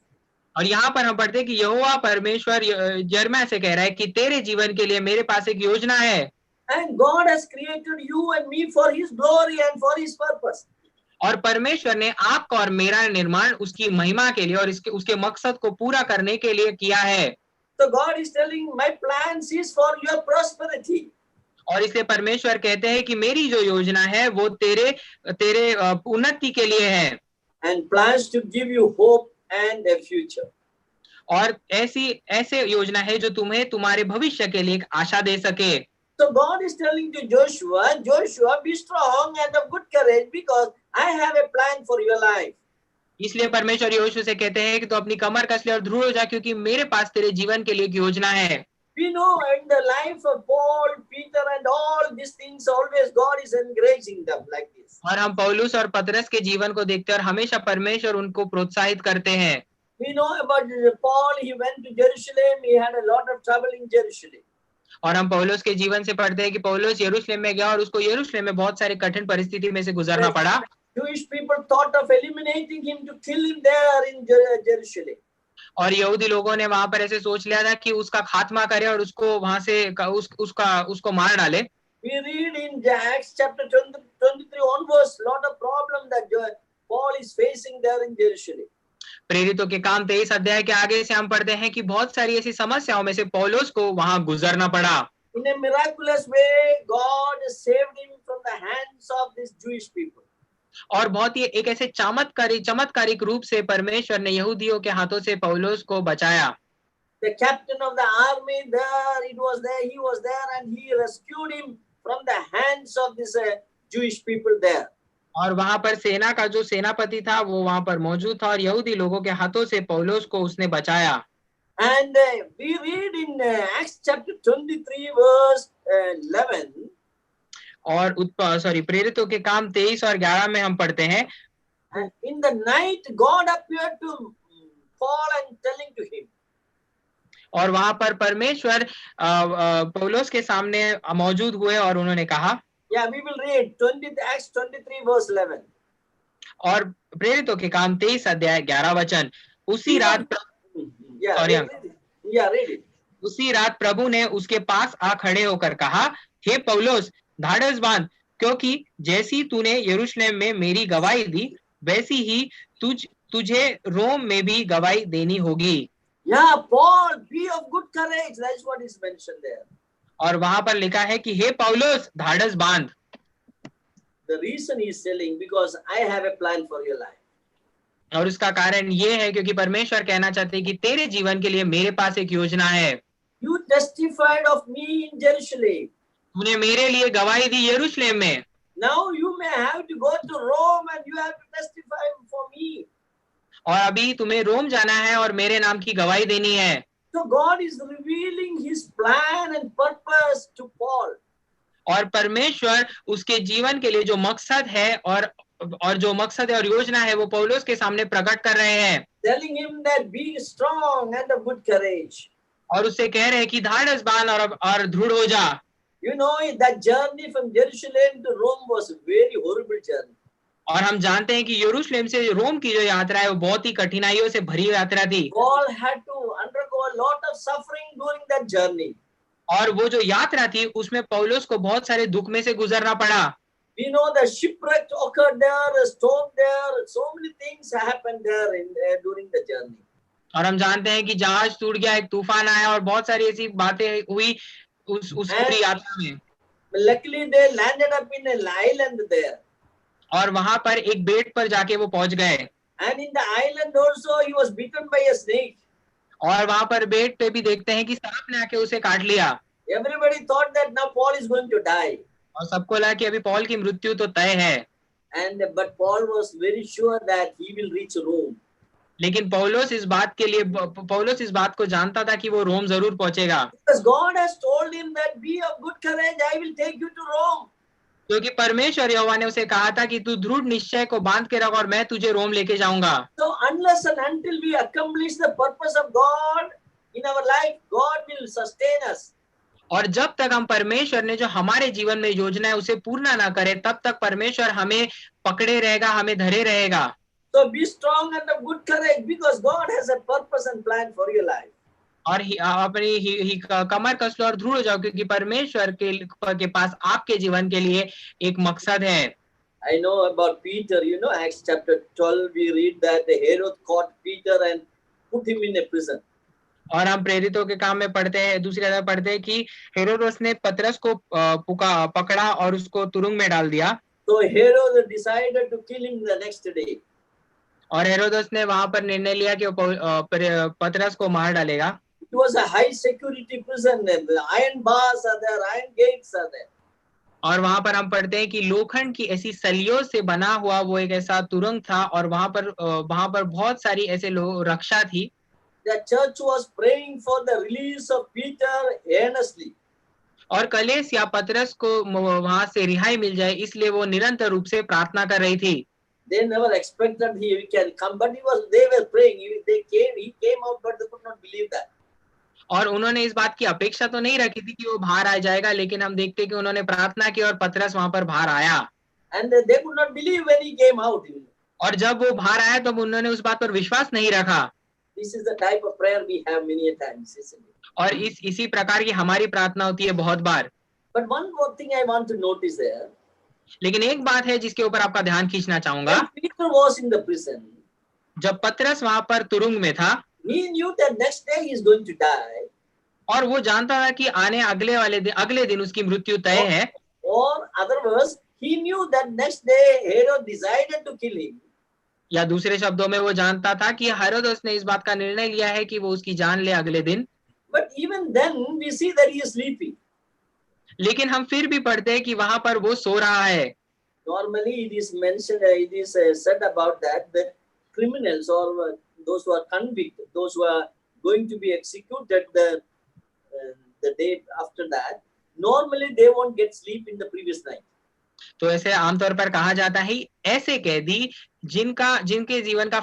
और यहाँ पर हम पढ़ते हैं कि यहोवा परमेश्वर यिर्मयाह से कह रहा है कि तेरे जीवन के लिए मेरे पास एक योजना है। And God has created you and me for His glory and for His purpose. और परमेश्वर ने आपका और मेरा निर्माण उसकी महिमा के लिए और उसके मकसद को पूरा करने के लिए किया है। So God is telling my plans is for your prosperity. और इसलिए परमेश्वर कहते हैं कि मेरी जो योजना है वो तेरे उन्नति के लिए है। And plans to give you hope and a future. और ऐसे योजना है जो तुम्हें तुम्हारे भविष्य के लिए एक आशा दे सके। So God is telling to Joshua, be strong and of good courage because I have a plan for your life. इसलिए परमेश्वर योशू से कहते हैं कि तो अपनी कमर कस ले और दृढ़ हो जा, क्योंकि मेरे पास तेरे जीवन के लिए एक योजना है। We know in the life of Paul, Peter and all these things always God is encouraging them like this. और हम पौलुस और पतरस के जीवन को देखते हैं और हमेशा परमेश्वर उनको प्रोत्साहित करते हैं। We know about Paul, he went to Jerusalem, he had a lot of trouble in Jerusalem. और हम पौलुस के जीवन से पढ़ते हैं कि पौलुस यरूशलेम में गया और उसको यरूशलेम में बहुत सारी कठिन परिस्थिति में से गुजरना पड़ा। Jewish people thought of eliminating him to kill him there in Jerusalem. और यहूदी लोगों ने वहां पर ऐसे सोच लिया था कि उसका खात्मा करे और उसको वहां से उसको मार डाले। We read in Acts chapter 23 onwards lot of problem that Paul is facing there in Jerusalem. प्रेरितों के काम 23 अध्याय के आगे से हम पढ़ते हैं कि बहुत सारी ऐसी समस्याओं में से पौलुस को वहां गुजरना पड़ा। In a miraculous way, God saved him from the hands of these Jewish people. और बहुत ही एक ऐसे चमत्कारिक रूप से परमेश्वर ने यहूदियों के हाथों से पौलुस को बचाया। The captain of the army there, he was there and he rescued him from the hands of these Jewish people there. और वहां पर सेना का जो सेनापति था वो वहां पर मौजूद था और यहूदी लोगों के हाथों से पौलुस को उसने बचाया। And we read in Acts chapter 23 verse 11. और प्रेरितों के काम 23 और 11 में हम पढ़ते हैं, And in the night, God appeared to Paul and telling to him. और वहां पर परमेश्वर पौलुस के सामने मौजूद हुए और उन्होंने कहा, Yeah, we will read Acts 23 verse 11. और प्रेरितों के काम 23 अध्याय 11 वचन, उसी रात read it. उसी रात प्रभु ने उसके पास आ खड़े होकर कहा, हे पौलुस, धाड़स बांध, क्योंकि जैसी तूने यरूशलेम में मेरी गवाही दी, वैसी ही तुझे रोम में भी गवाही देनी होगी। Yeah, Paul, be of good courage. That's what is mentioned there. और वहां पर लिखा है कि हे पौलुस, धाड़स बांध। The reason he is telling, because I have a plan for your life. और उसका कारण ये है क्योंकि परमेश्वर कहना चाहते हैं कि तेरे जीवन के लिए मेरे पास एक योजना है। You testified of me in Jerusalem. तूने मेरे लिए गवाही दी यरूशलेम में। Now you may have to go to Rome and you have to testify for me. और अभी तुम्हें रोम जाना है और मेरे नाम की गवाही देनी है। So God is revealing his plan and purpose to Paul. और परमेश्वर उसके जीवन के लिए जो मकसद है और जो मकसद है और योजना है वो पौलुस के सामने प्रकट कर रहे हैं। Telling him that be strong and of good courage. और उससे कह रहे हैं कि धाड़स बांध और दृढ़ हो जा। You know that journey from Jerusalem to Rome was a very horrible journey. और हम जानते हैं कि यरूशलेम से रोम की जो यात्रा है वो बहुत ही कठिनाइयों से भरी यात्रा थी। Paul had to undergo a lot of suffering during that journey. और वो जो यात्रा थी उसमें पौलुस को बहुत सारे दुख में से गुजरना पड़ा। We know the shipwreck occurred there, a storm there, so many things happened there during the journey. और हम जानते हैं कि जहाज टूट गया, एक तूफान आया और बहुत सारी ऐसी बातें हुई उस पूरी यात्रा में। Luckily they landed up in an island there. और वहां पर एक बेट पर जाके वो पहुंच गए। And in the island also he was bitten by a snake. और वहां पर बेट पे भी देखते हैं कि सांप ने आके उसे काट लिया। Everybody thought that now Paul is going to die. और सबको लगा कि अभी पौल की मृत्यु तो तय है। But Paul was very sure that he will reach Rome. लेकिन पौलुस इस बात को जानता था कि वो रोम जरूर पहुंचेगा। Because God has told him that be of good courage, I will take you to Rome. क्योंकि परमेश्वर यहोवा ने उसे कहा था कि तू दृढ़ निश्चय को बांध के रख और मैं तुझे रोम लेके जाऊंगा। So unless and until we accomplish the purpose of God in our life, God will sustain us. और जब तक हम परमेश्वर ने जो हमारे जीवन में योजना है उसे पूर्ण ना करें, तब तक परमेश्वर हमें पकड़े रहेगा, हमें धरे रहेगा। So be strong and of good courage because God has a purpose and plan for your life. और अपनी कमर कस लो और दृढ़ हो जाओ क्योंकि परमेश्वर के पास आपके जीवन के लिए एक मकसद है। I know about Peter, you know, Acts chapter 12, we read that the Herod caught Peter and put him in a prison. और हम प्रेरितों के काम में पढ़ते हैं, दूसरी जगह पढ़ते हैं कि हेरोदस ने पतरस को पकड़ा और उसको तुरुंग में डाल दिया। So Herod decided to kill him the next day. और हेरोदस ने वहां पर निर्णय लिया कि वो पतरस को मार डालेगा। It was a high security prison and the iron bars are there, iron gates are there. और वहां पर हम पढ़ते हैं कि लोखंड की ऐसी सलियों से बना हुआ वो एक ऐसा तुरंग था और वहां पर बहुत सारी ऐसे रक्षा थी। The church was praying for the release of Peter earnestly. और कलेस या पतरस को वहां से रिहाई मिल जाए इसलिए वो निरंतर रूप से प्रार्थना कर रही थी। They never expected he can come, but they were praying. He came out, but they could not believe that. और उन्होंने इस बात की अपेक्षा तो नहीं रखी थी कि वो बाहर आ जाएगा, लेकिन हम देखते हैं कि उन्होंने प्रार्थना की और पतरस वहां पर बाहर आया। And they could not believe when he came out. और जब वो बाहर आया तो उन्होंने उस बात पर विश्वास नहीं रखा। This is the type of prayer we have many a times, isn't it? और इसी प्रकार की हमारी प्रार्थना होती है बहुत बार। But one more thing I want to notice there. लेकिन एक बात है जिसके ऊपर आपका ध्यान खींचना चाहूंगा। When Peter was in the prison, जब पतरस वहां पर तुरुंग में था, he knew that next day he is going to die. और वो जानता था कि आने अगले दिन उसकी मृत्यु तय है। Or otherwise, he knew that next day Herod decided to kill him. या दूसरे शब्दों में वो जानता था कि हेरोदस ने इस बात का निर्णय लिया है कि वो उसकी जान ले अगले दिन। But even then, we see that he is sleeping. लेकिन हम फिर भी पढ़ते हैं कि वहां पर वो सो रहा है। Normally, it is mentioned, it is said about that criminals or those who are convicted, those who are going to be executed the day after that, normally they won't get sleep in the previous night. तो ऐसे आमतौर पर कहा जाता है ऐसे कैदी जिनके जीवन का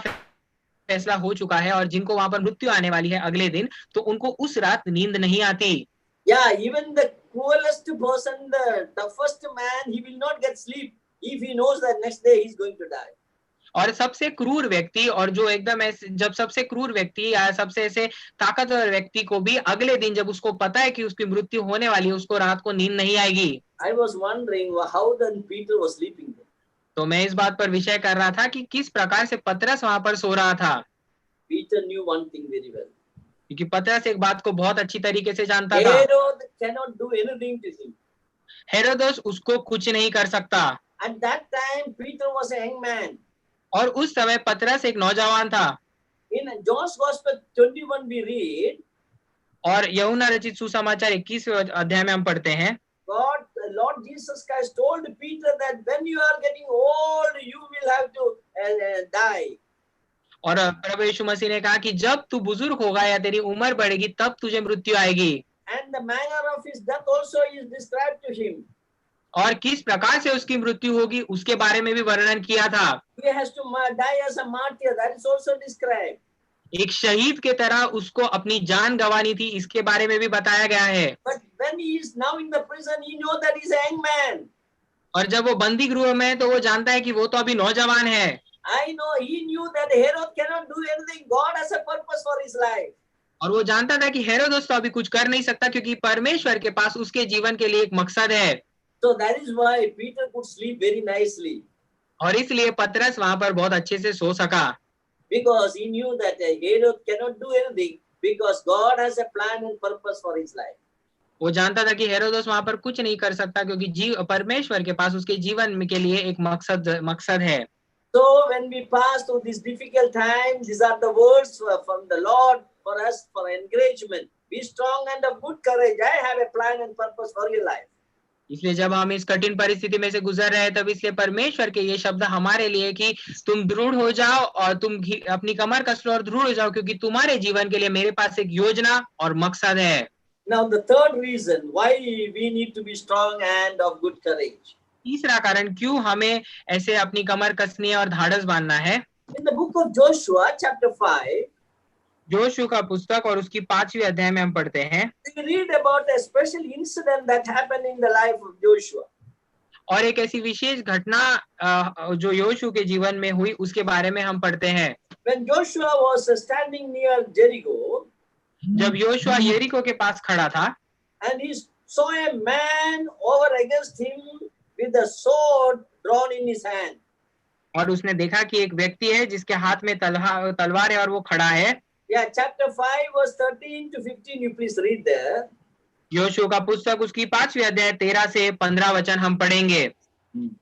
फैसला हो चुका है और जिनको वहां पर मृत्यु आने वाली है अगले दिन, तो उनको उस रात नींद नहीं आती. Yeah, even the cruelest person, the toughest man, he will not get sleep if he knows that next day he's going to die. और सबसे क्रूर व्यक्ति और जो एकदम ऐसे जब सबसे क्रूर व्यक्ति या सबसे ऐसे ताकतवर व्यक्ति को भी अगले दिन जब उसको पता है कि उसकी मृत्यु होने वाली है, उसको रात को नींद नहीं आएगी. I was wondering how then Peter was sleeping there. तो मैं इस बात पर विषय कर रहा था कि किस प्रकार से पतरस वहां पर सो रहा था. Peter knew one thing very well. क्योंकि पतरस एक बात को बहुत अच्छी तरीके से जानता था. Herod cannot do anything to him. Herod उसको कुछ नहीं कर सकता. At that time, Peter was a young man. और उस समय पतरस एक नौजवान था. In John's Gospel 21 we read, और यूहन्ना रचित सुसमाचार 21वें अध्याय में हम पढ़ते हैं, God, the Lord Jesus Christ told Peter that when you are getting old, you will have to die. और प्रभु यीशु मसीह ने कहा कि जब तू बुजुर्ग होगा या तेरी उम्र बढ़ेगी तब तुझे मृत्यु आएगी. And the manner of his death also is described to him. और किस प्रकार से उसकी मृत्यु होगी उसके बारे में भी वर्णन किया था. He has to die as a martyr. That is also described. एक शहीद के तरह उसको अपनी जान गंवानी थी, इसके बारे में भी बताया गया है. But when he is now in the prison, he knows that he is a young man. और जब वो बंदी गृह में है तो वो जानता है कि वो तो अभी नौजवान है. I know he knew that Herod cannot do anything. God has a purpose for his life. और वो जानता था कि हेरोदस तो अभी कुछ कर नहीं सकता क्योंकि परमेश्वर के पास उसके जीवन के लिए एक मकसद है. So that is why Peter could sleep very nicely. और इसलिए पतरस वहां पर बहुत अच्छे से सो सका. Because he knew that Herod cannot do anything because God has a plan and purpose for his life. वो जानता था कि हेरोदस वहां पर कुछ नहीं कर सकता क्योंकि परमेश्वर के पास उसके जीवन के लिए एक मकसद है. So when we pass through this difficult time, these are the words from the Lord for us for encouragement. Be strong and of good courage. I have a plan and purpose for your life. इसलिए जब हम इस कठिन परिस्थिति में से गुजर रहे हैं तब इसलिए परमेश्वर के ये शब्द हमारे लिए कि तुम दृढ़ हो जाओ और तुम अपनी कमर कस लो और दृढ़ हो जाओ क्योंकि तुम्हारे जीवन के लिए मेरे पास एक योजना और मकसद है. Now the third reason why we need to be strong and of good courage. तीसरा कारण क्यों हमें ऐसे अपनी कमर कसनी है और धाड़स बांधना है. In the book of Joshua chapter 5, जोशू का पुस्तक और उसकी 5वीं अध्याय में हम पढ़ते हैं. we read about a special incident that happened in the life of Joshua. और एक ऐसी विशेष घटना जो योशू के जीवन में हुई उसके बारे में हम पढ़ते हैं. When Joshua was standing near Jericho, जब योशुआ यरीको के पास खड़ा था and he saw a man over against him with a sword drawn in his hand. और उसने देखा कि एक व्यक्ति है जिसके हाथ में तलवार है और वो खड़ा है. Yeah, chapter 5 verse 13 to 15, you please read there. Yhoshu का पुस्तक उसकी 5वीं अध्याय 13 से 15 वचन हम पढ़ेंगे.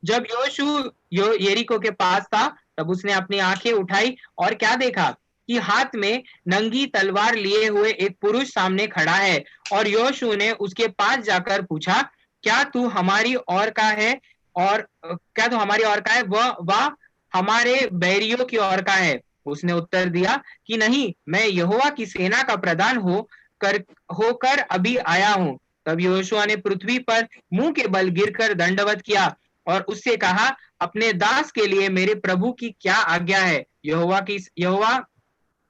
जब योशू यरीको के पास था तब उसने अपनी आंखें उठाई और क्या देखा कि हाथ में नंगी तलवार लिए हुए एक पुरुष सामने खड़ा है. और योशू ने उसके पास जाकर पूछा, क्या तू हमारी ओर का है और क्या तू हमारी ओर का है वह हमारे बैरियों की ओर का है. उसने उत्तर दिया कि नहीं, मैं यहोवा की सेना का प्रधान होकर अभी आया हूँ. तब योशुआ ने पृथ्वी पर मुंह के बल गिरकर दंडवत किया और उससे कहा, अपने दास के लिए मेरे प्रभु की क्या आज्ञा है. यहोवा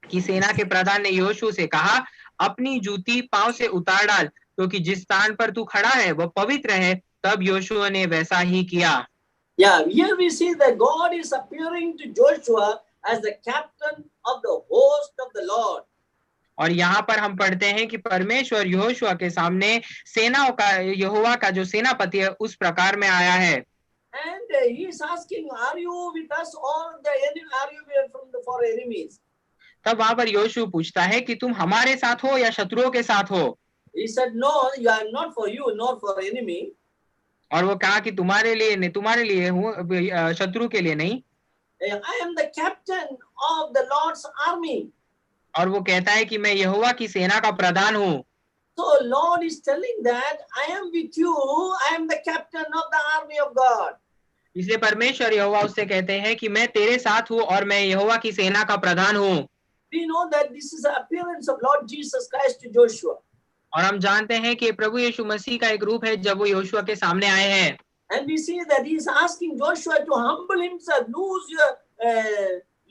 की सेना के प्रधान ने योशू से कहा, अपनी जूती पांव से उतार डाल क्योंकि जिस स्थान पर तू खड़ा है वह पवित्र है. तब योशुआ ने वैसा ही किया. Yeah, here we see that God is appearing to Joshua as the captain of the host of the Lord. और यहाँ पर हम पढ़ते हैं कि परमेश्वर यहोशुआ के सामने सेनाओं का यहोवा का जो सेनापति है उस प्रकार में आया है. And he is asking, are you with us or the enemy? Are you for enemies? तब वहां पर योशू पूछता है कि तुम हमारे साथ हो या शत्रुओं के साथ हो. He said, no, you are not for you, nor for enemy. और वो कहा कि तुम्हारे लिए हूँ, शत्रु के लिए नहीं. I am the captain of the Lord's army. और वो कहता है कि मैं यहोवा की सेना का प्रधान हूँ. So Lord is telling that I am with you. I am the captain of the army of God. इसलिए परमेश्वर यहोवा उससे कहते हैं कि मैं तेरे साथ हूँ और मैं यहोवा की सेना का प्रधान हूँ. we know that this is the appearance of Lord Jesus Christ to Joshua. और हम जानते हैं कि प्रभु यीशु मसीह का एक रूप है जब वो योशुआ के सामने आए हैं। And we see that he is asking Joshua to humble himself,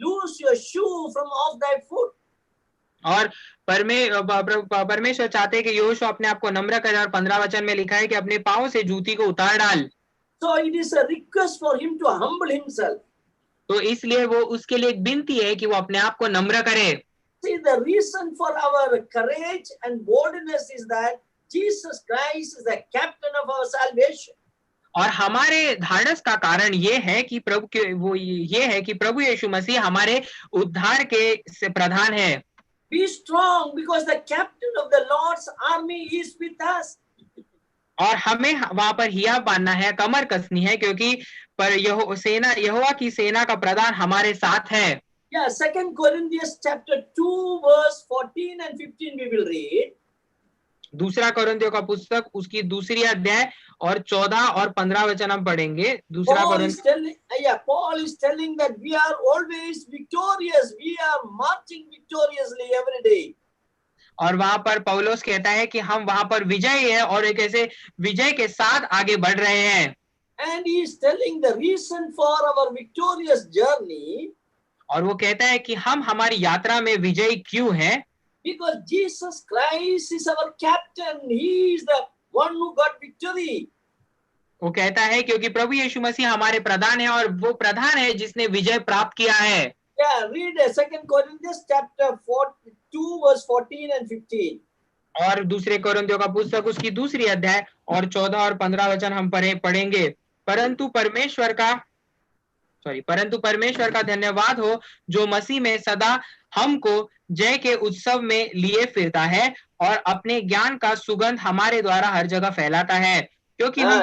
loose your shoe from off thy foot. और परमेश्वर चाहते हैं कि योशुआ अपने आप को नम्र करे, और 15 वचन में लिखा है कि अपने पांव से जूती को उतार डाल। So it is a request for him to humble himself. तो इसलिए वो उसके लिए एक विनती है कि वो अपने आप को नम्र करे। See, the reason for our courage and boldness is that Jesus Christ is the captain of our salvation. और हमारे धाड़स का कारण ये है कि प्रभु यीशु मसीह हमारे उद्धार के से प्रधान है। Be strong because the captain of the Lord's army is with us. और हमें वहां पर हिया बांधना है, कमर कसनी है, क्योंकि यहोवा की सेना का प्रधान हमारे साथ है। Yeah, 2 Corinthians chapter 2 verse 14 and 15 we will read. दूसरा कोरिन्थियों का पुस्तक उसकी दूसरी अध्याय और 14 और 15 वचन हम पढ़ेंगे। दूसरा Paul is telling that we are always victorious. We are marching victoriously every day. और वहां पर पौलुस कहता है कि हम वहां पर विजयी है और एक ऐसे विजय के साथ आगे बढ़ रहे हैं। And he is telling the reason for our victorious journey. और वो कहता है कि हम हमारी यात्रा में विजयी क्यों हैं? Because Jesus Christ is our captain. He is the one who got victory. वो कहता है क्योंकि प्रभु यीशु मसीह हमारे प्रधान है और वो प्रधान है जिसने विजय प्राप्त किया है। Yeah, read 2 Corinthians chapter 2 verse 14 and 15. और दूसरे कोरिन्थियों का पुस्तक उसकी दूसरी अध्याय और 14 और 15 वचन हम पढ़ेंगे। परंतु परमेश्वर का धन्यवाद हो जो मसीह में सदा हमको जय के उत्सव में लिए फिरता है और अपने ज्ञान का सुगंध हमारे द्वारा हर जगह फैलाता है, क्योंकि हम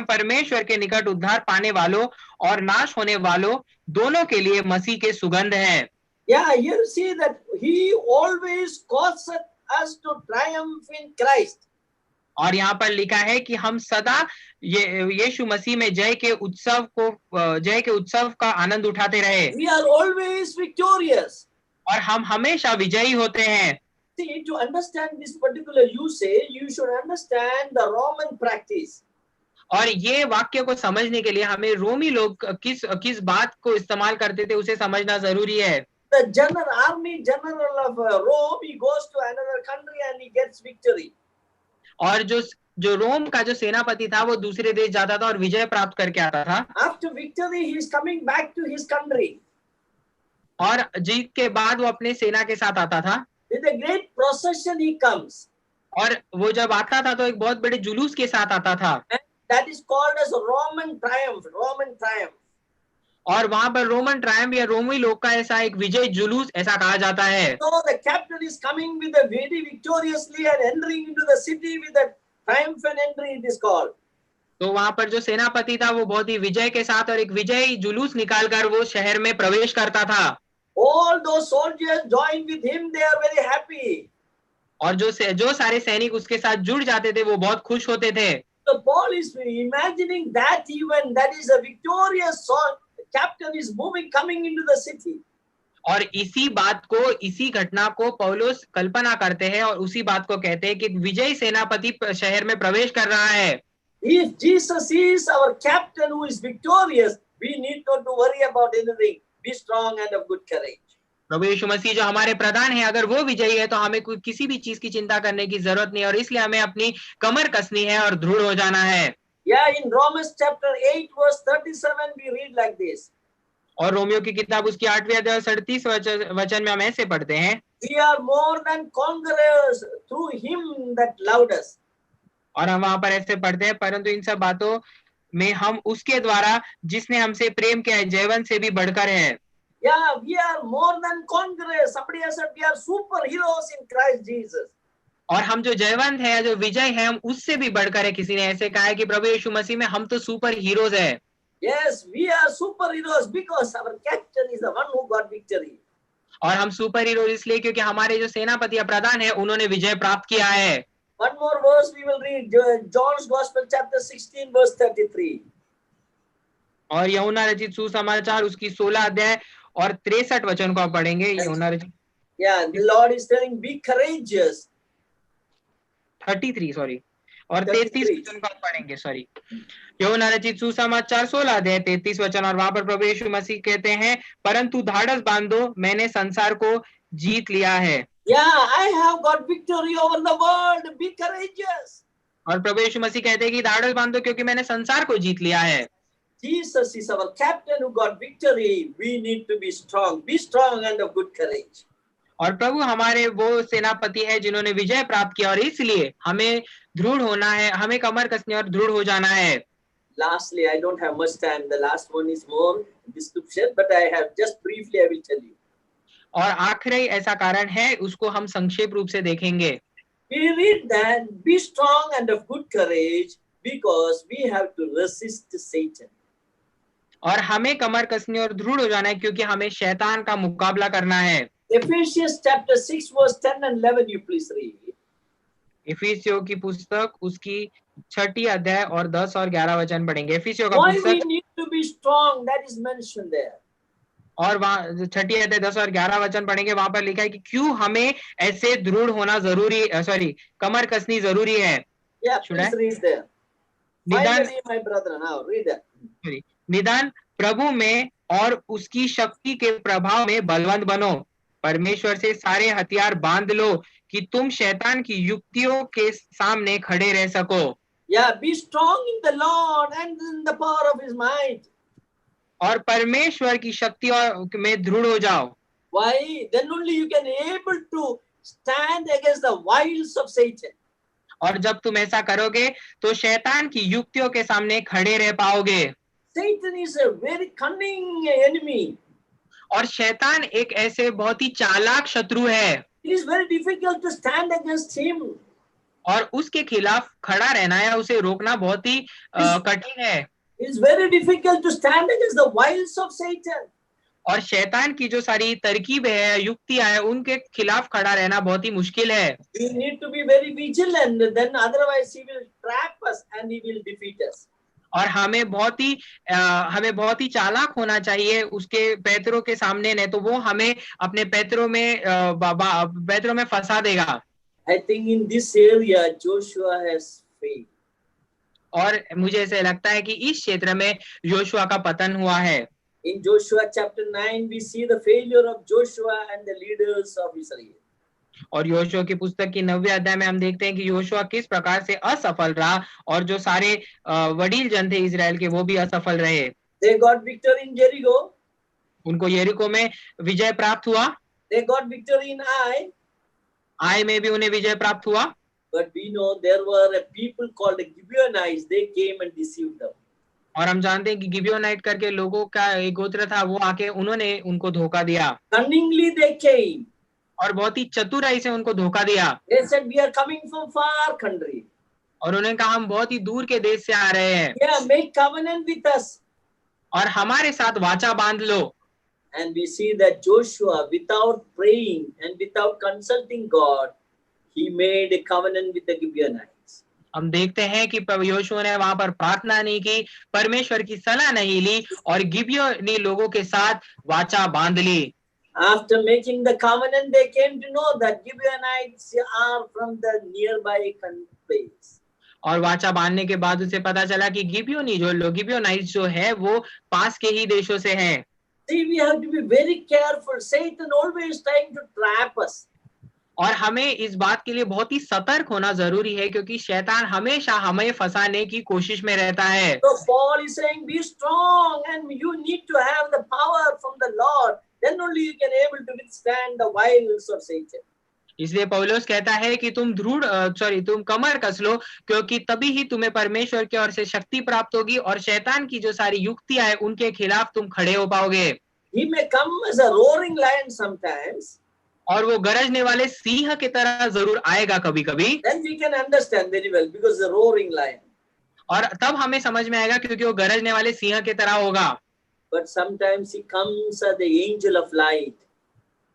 परमेश्वर के निकट उद्धार पाने वालों और नाश होने वालों दोनों के लिए मसीह के सुगंध है। Yeah, you see that he always causes us to triumph in Christ. और यहाँ पर लिखा है कि हम सदा यीशु मसीह में जय के उत्सव का आनंद उठाते रहे। We are always victorious. और हम हमेशा विजयी होते हैं। See, to understand this particular usage, you should understand the Roman practice. और ये वाक्य को समझने के लिए हमें रोमी लोग किस बात को इस्तेमाल करते थे उसे समझना जरूरी है। The general of Rome, he goes to another country and he gets victory. और जो रोम का जो सेनापति था वो दूसरे देश जाता था और विजय प्राप्त करके आता था। After victory, he is coming back to his country. और जीत के बाद वो अपने सेना के साथ आता था। With a great procession he comes. और वो जब आता था तो एक बहुत बड़े जुलूस के साथ आता था। And that is called as a Roman triumph. और वहां पर रोमन ट्रायम्फ या रोमी लोग का ऐसा एक विजय जुलूस ऐसा कहा जाता है। So the captain is coming with a very victoriously and entering into the city with a triumphant entry, it is called. तो वहां पर जो सेनापति था वो बहुत ही विजय के साथ और एक विजयी जुलूस निकालकर वो शहर में प्रवेश करता था। All those soldiers joined with him, they are very happy. और जो सारे सैनिक उसके साथ जुड़ जाते थे वो बहुत खुश होते थे। So Paul is imagining that even that is a victorious captain is coming into the city. और इसी घटना को पौलुस कल्पना करते हैं और उसी बात को कहते हैं कि विजयी सेनापति शहर में प्रवेश कर रहा है। If Jesus is our captain who is victorious, we need not to worry about anything. Be strong and of good courage. प्रभु यीशु मसीह जो हमारे प्रधान है, अगर वो विजयी है तो हमें किसी भी चीज की चिंता करने की जरूरत नहीं, और इसलिए हमें अपनी कमर कसनी है और दृढ़ हो जाना है। Yeah, in Romans chapter 8 verse 37 we read like this. और रोमियो की किताब उसकी 8वीं अध्याय 37 वचन में हम ऐसे पढ़ते हैं, We are more than conquerors through him that loved us. और हम वहां पर ऐसे पढ़ते हैं, परंतु इन सब बातों में हम उसके द्वारा जिसने हमसे प्रेम किया है जयवंत से भी बढ़कर है। Yeah, we are more than conquerors. Somebody has said we are superheroes in Christ Jesus. और हम जो जयवंत है, जो विजय है, हम उससे भी बढ़कर है। किसी ने ऐसे कहा है कि प्रभु यीशु मसीह में हम तो सुपर हीरोज है। Yes, we are superheroes because our captain is the one who got victory. और हम सुपर हीरो इसलिए क्योंकि हमारे जो सेनापति या प्रधान है उन्होंने विजय प्राप्त किया है। One more verse we will read, John's Gospel chapter 16 verse 33. और यूहन्ना रचित सुसमाचार उसकी 16 अध्याय और 63 वचन को आप पढ़ेंगे। यूहन्ना रचित Yeah, the Lord is telling, be courageous. 33 sorry, और 33 वचन को आप पढ़ेंगे। सॉरी, यूहन्ना रचित सुसमाचार 16 अध्याय 33 वचन, और वहां पर प्रभु यीशु मसीह कहते हैं, परंतु धाड़स बांधो, मैंने संसार को जीत लिया है। Yeah, I have got victory over the world. Be courageous. और प्रभु यीशु मसीह कहते हैं कि धाड़स बांधो क्योंकि मैंने संसार को जीत लिया है। Jesus is our captain who got victory. We need to be strong. Be strong and of good courage. और प्रभु हमारे वो सेनापति है जिन्होंने विजय प्राप्त किया, और इसलिए हमें दृढ़ होना है, हमें कमर कसनी और दृढ़ हो जाना है। Lastly, I don't have much time. The last one is more description, but I have just briefly I will tell you. और आखिरी ऐसा कारण है, उसको हम संक्षेप रूप से देखेंगे। We read that be strong and of good courage because we have to resist Satan. और हमें कमर कसनी और दृढ़ हो जाना है क्योंकि हमें शैतान का मुकाबला करना है। Ephesians chapter 6 verse 10 and 11 you please read. इफिसियों की पुस्तक उसकी 6 अध्याय और 10 और 11 वचन पढ़ेंगे। इफिसियों का Why we पुस्तक need to be strong, that is mentioned there. और वहाँ 6 अध्याय 10 और 11 वचन पढ़ेंगे। वहां पर लिखा है कि क्यों हमें ऐसे दृढ़ होना जरूरी, सॉरी कमर कसनी जरूरी है। Yeah, Should please I? read there. निदान Finally, my brother, now read that. निदान प्रभु में और उसकी शक्ति के प्रभाव में बलवंत बनो, परमेश्वर से सारे हथियार बांध लो कि तुम शैतान की युक्तियों के सामने खड़े रह सको। Yeah, be strong in the Lord and in the power of his might. और परमेश्वर की शक्ति और में दृढ़ हो जाओ। Why? Then only you can able to stand against the wiles of Satan. और जब तुम ऐसा करोगे तो शैतान की युक्तियों के सामने खड़े रह पाओगे। Satan is a very cunning enemy. और शैतान एक ऐसे बहुत ही चालाक शत्रु है। It is very difficult to stand against him. और उसके खिलाफ खड़ा रहना या उसे रोकना बहुत ही कठिन है। It is very difficult to stand against the wiles of Satan. और शैतान की जो सारी तरकीबें है, युक्तियां है, उनके खिलाफ खड़ा रहना बहुत ही मुश्किल है। We need to be very vigilant, then otherwise he will trap us and he will defeat us. और हमें बहुत ही चालाक होना चाहिए उसके पैतरों के सामने, नहीं तो वो हमें अपने पैतरों में फंसा देगा। I think in this area Joshua has failed. और मुझे ऐसे लगता है कि इस क्षेत्र में योशुआ का पतन हुआ है। In Joshua chapter 9 we see the failure of Joshua and the leaders of Israel. और योशुआ की पुस्तक की 9वें अध्याय में हम देखते हैं कि योशुआ किस प्रकार से असफल रहा, और जो सारे वडील जन थे इजराइल के वो भी असफल रहे। They got victory in Jericho. उनको यरीको में विजय प्राप्त हुआ। They got victory in Ai. आई में भी उन्हें विजय प्राप्त हुआ। But we know there were a people called the Gibeonites. They came and deceived them. और हम जानते हैं कि गिबियोनाइट करके लोगों का एक गोत्र था, वो आके उन्होंने उनको धोखा दिया। Cunningly they came. और बहुत ही चतुराई से उनको धोखा दिया। They said we are coming from far country. और उन्होंने कहा हम बहुत ही दूर के देश से आ रहे हैं। Yeah, make covenant with us. और हमारे साथ वाचा बांध लो। And we see that Joshua, without praying and without consulting God, he made a covenant with the Gibeonites. हम देखते हैं कि योशुआ ने वहां पर प्रार्थना नहीं की, परमेश्वर की सलाह नहीं ली और गिबियोनी लोगों के साथ वाचा बांध ली। After making the covenant, they came to know that Gibeonites are from the nearby place. और वाचा बांधने के बाद उसे पता चला कि गिबियोनाइट्स जो है वो पास के ही देशों से हैं। See, we have to be very careful. Satan always trying to trap us. और हमें इस बात के लिए बहुत ही सतर्क होना जरूरी है क्योंकि शैतान हमेशा हमें फंसाने की कोशिश में रहता है। So Paul is saying, be strong and you need to have the power from the Lord. Then only you can able to withstand the wiles of Satan. इसलिए पौलुस कहता है कि तुम कमर कस लो क्योंकि तभी ही तुम्हें परमेश्वर की ओर से शक्ति प्राप्त होगी और शैतान की जो सारी युक्तियां है उनके खिलाफ तुम खड़े हो पाओगे। He may come as a roaring lion sometimes. और वो गरजने वाले सिंह की तरह जरूर आएगा कभी कभी। Then we can understand very well because the roaring lion. और तब हमें समझ में आएगा क्योंकि वो गरजने वाले सिंह की तरह होगा। But sometimes he comes as the angel of light.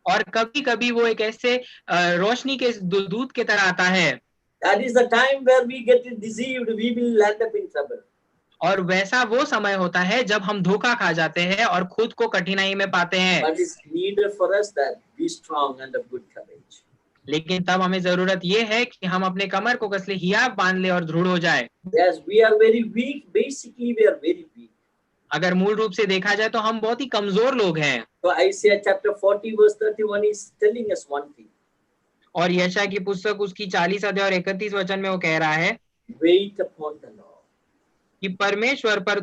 और कभी कभी वो एक ऐसे रोशनी के दूत की तरह आता है। That is the time where we get deceived. We will land up in trouble. और वैसा वो समय होता है जब हम धोखा खा जाते हैं और खुद को कठिनाई में पाते हैं। But it's needed for us that be strong and of good courage. लेकिन तब हमें जरूरत ये है कि हम अपने कमर को कसले हियाब बांध ले और दृढ़ हो जाए। Yes, we are very weak. Basically, we are very weak. अगर मूल रूप से देखा जाए तो हम बहुत ही कमजोर लोग हैं। So Isaiah chapter 40 verse 31 is telling us one thing. और यशायाह की पुस्तक उसकी 40 अध्याय और 31 वचन में वो कह रहा है Wait upon the Lord. कि परमेश्वर पर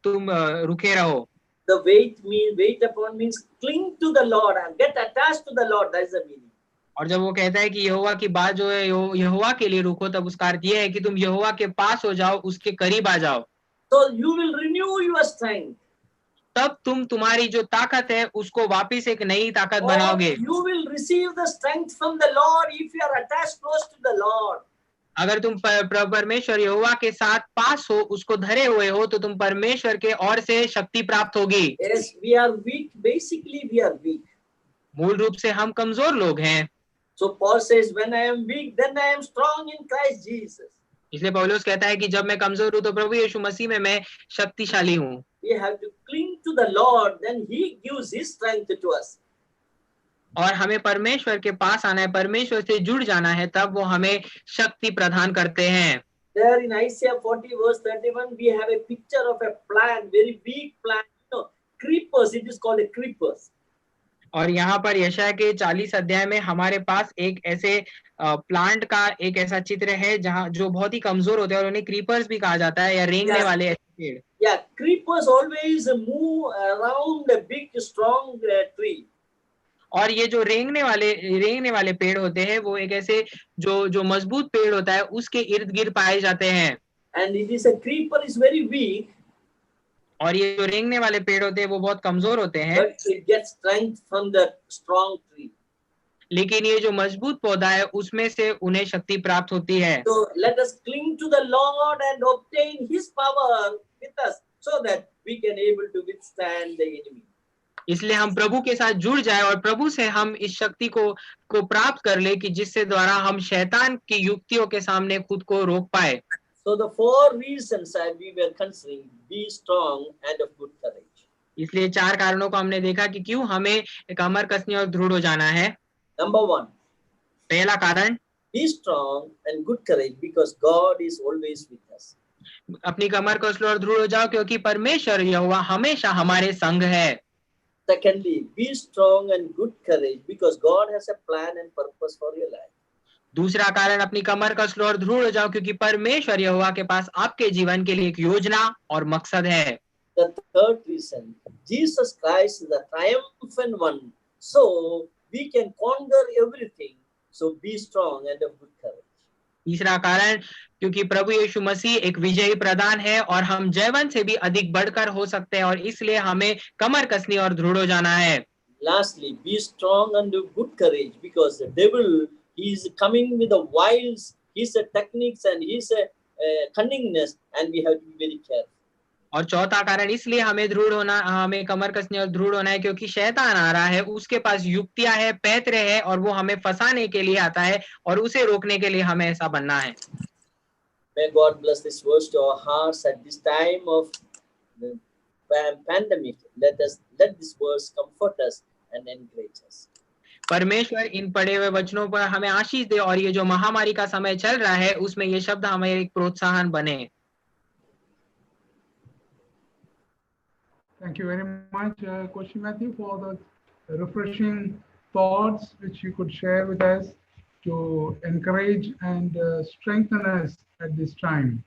तुम रुके रहो। The wait upon means cling to the Lord and get attached to the Lord. That is the meaning. और जब वो कहता है कि यहोवा की बात जो है यहोवा के लिए रुको, तब उसका अर्थ ये है कि तुम यहोवा के पास हो जाओ, उसके करीब आ जाओ। So you will renew your strength. तब तुम तुम्हारी जो ताकत है उसको वापस एक नई ताकत Or बनाओगे। you will receive the strength from the Lord if you are attached close to the Lord. अगर तुम परमेश्वर यहोवा के साथ पास हो, उसको धरे हुए हो, तो तुम परमेश्वर के ओर से शक्ति प्राप्त होगी। Yes, we are weak. Basically, we are weak. मूल रूप से हम कमजोर लोग हैं। So Paul says, when I am weak, then I am strong in Christ Jesus. इसलिए पौलुस कहता है कि जब मैं कमजोर हूं तो प्रभु यीशु मसीह में मैं शक्तिशाली हूँ। We have to cling to the Lord, then He gives His strength to us. और हमें परमेश्वर के पास आना है, परमेश्वर से जुड़ जाना है, तब वो हमें शक्ति प्रदान करते हैं। There in Isaiah 40 verse 31, we have a picture of a plant, very weak plant, creepers. It is called a creepers. और यहाँ पर यशायाह के 40 अध्याय में हमारे पास एक ऐसे प्लांट का एक ऐसा चित्र है जहाँ जो बहुत ही कमजोर होते हैं और उन्हें क्रीपर्स भी कहा जाता है या रेंगने वाले ऐसे पेड़। Yeah, creepers always move around a big strong tree. और ये जो रेंगने वाले पेड़ होते हैं वो एक ऐसे जो मजबूत पेड़ होता है उसके इर्द गिर्द पाए जाते हैं। And it is a creeper is very weak. और ये जो रेंगने वाले पेड़ होते हैं वो बहुत कमजोर होते हैं। But it gets strength from the strong tree. लेकिन ये जो मजबूत पौधा है उसमें से उन्हें शक्ति प्राप्त होती है। So let us cling to the Lord and obtain His power with us, so that we can able to withstand the enemy. इसलिए हम प्रभु के साथ जुड़ जाए और प्रभु से हम इस शक्ति को प्राप्त कर ले कि जिससे द्वारा हम शैतान की युक्तियों के सामने खुद को रोक पाए। So the four reasons we were considering: be strong and of good courage. इसलिए 4 कारणों को हमने देखा कि क्यों हमें कमर कसनी और दृढ़ हो जाना है। Number 1, पहला कारण, be strong and good courage because God is always with us. अपनी कमर कस लो और दृढ़ हो जाओ क्योंकि परमेश्वर यहोवा हमेशा हमारे संग है। Secondly, be strong and good courage because God has a plan and purpose for your life. दूसरा कारण, अपनी कमर कस लो और दृढ़ हो जाओ क्योंकि परमेश्वर यहोवा के पास आपके जीवन के लिए एक योजना और मकसद है। The third reason, Jesus Christ is the triumphant one, so we can conquer everything. So be strong and of good courage. तीसरा कारण, क्योंकि प्रभु यीशु मसीह एक विजयी प्रधान है और हम जयवंत से भी अधिक बढ़कर हो सकते हैं और इसलिए हमें कमर कसनी और दृढ़ हो जाना है। Lastly, be strong and of good courage because the devil, he is coming with the wiles, his techniques and his cunningness, and we have to be very careful. और चौथा कारण, इसलिए हमें कमर कसनी और दृढ़ होना है क्योंकि शैतान आ रहा है, उसके पास युक्तियां है, पैतरे है और वो हमें फंसाने के लिए आता है और उसे रोकने के लिए हमें ऐसा बनना है। May God bless this verse to our hearts at this time of the pandemic. Let this verse comfort us and encourage us. परमेश्वर इन पढ़े हुए वचनों पर हमें आशीष दे और ये जो महामारी का समय चल रहा है उसमें ये शब्द हमें एक प्रोत्साहन बने। Thank you very much, Coach Matthew, for the refreshing thoughts which you could share with us to encourage and strengthen us at this time.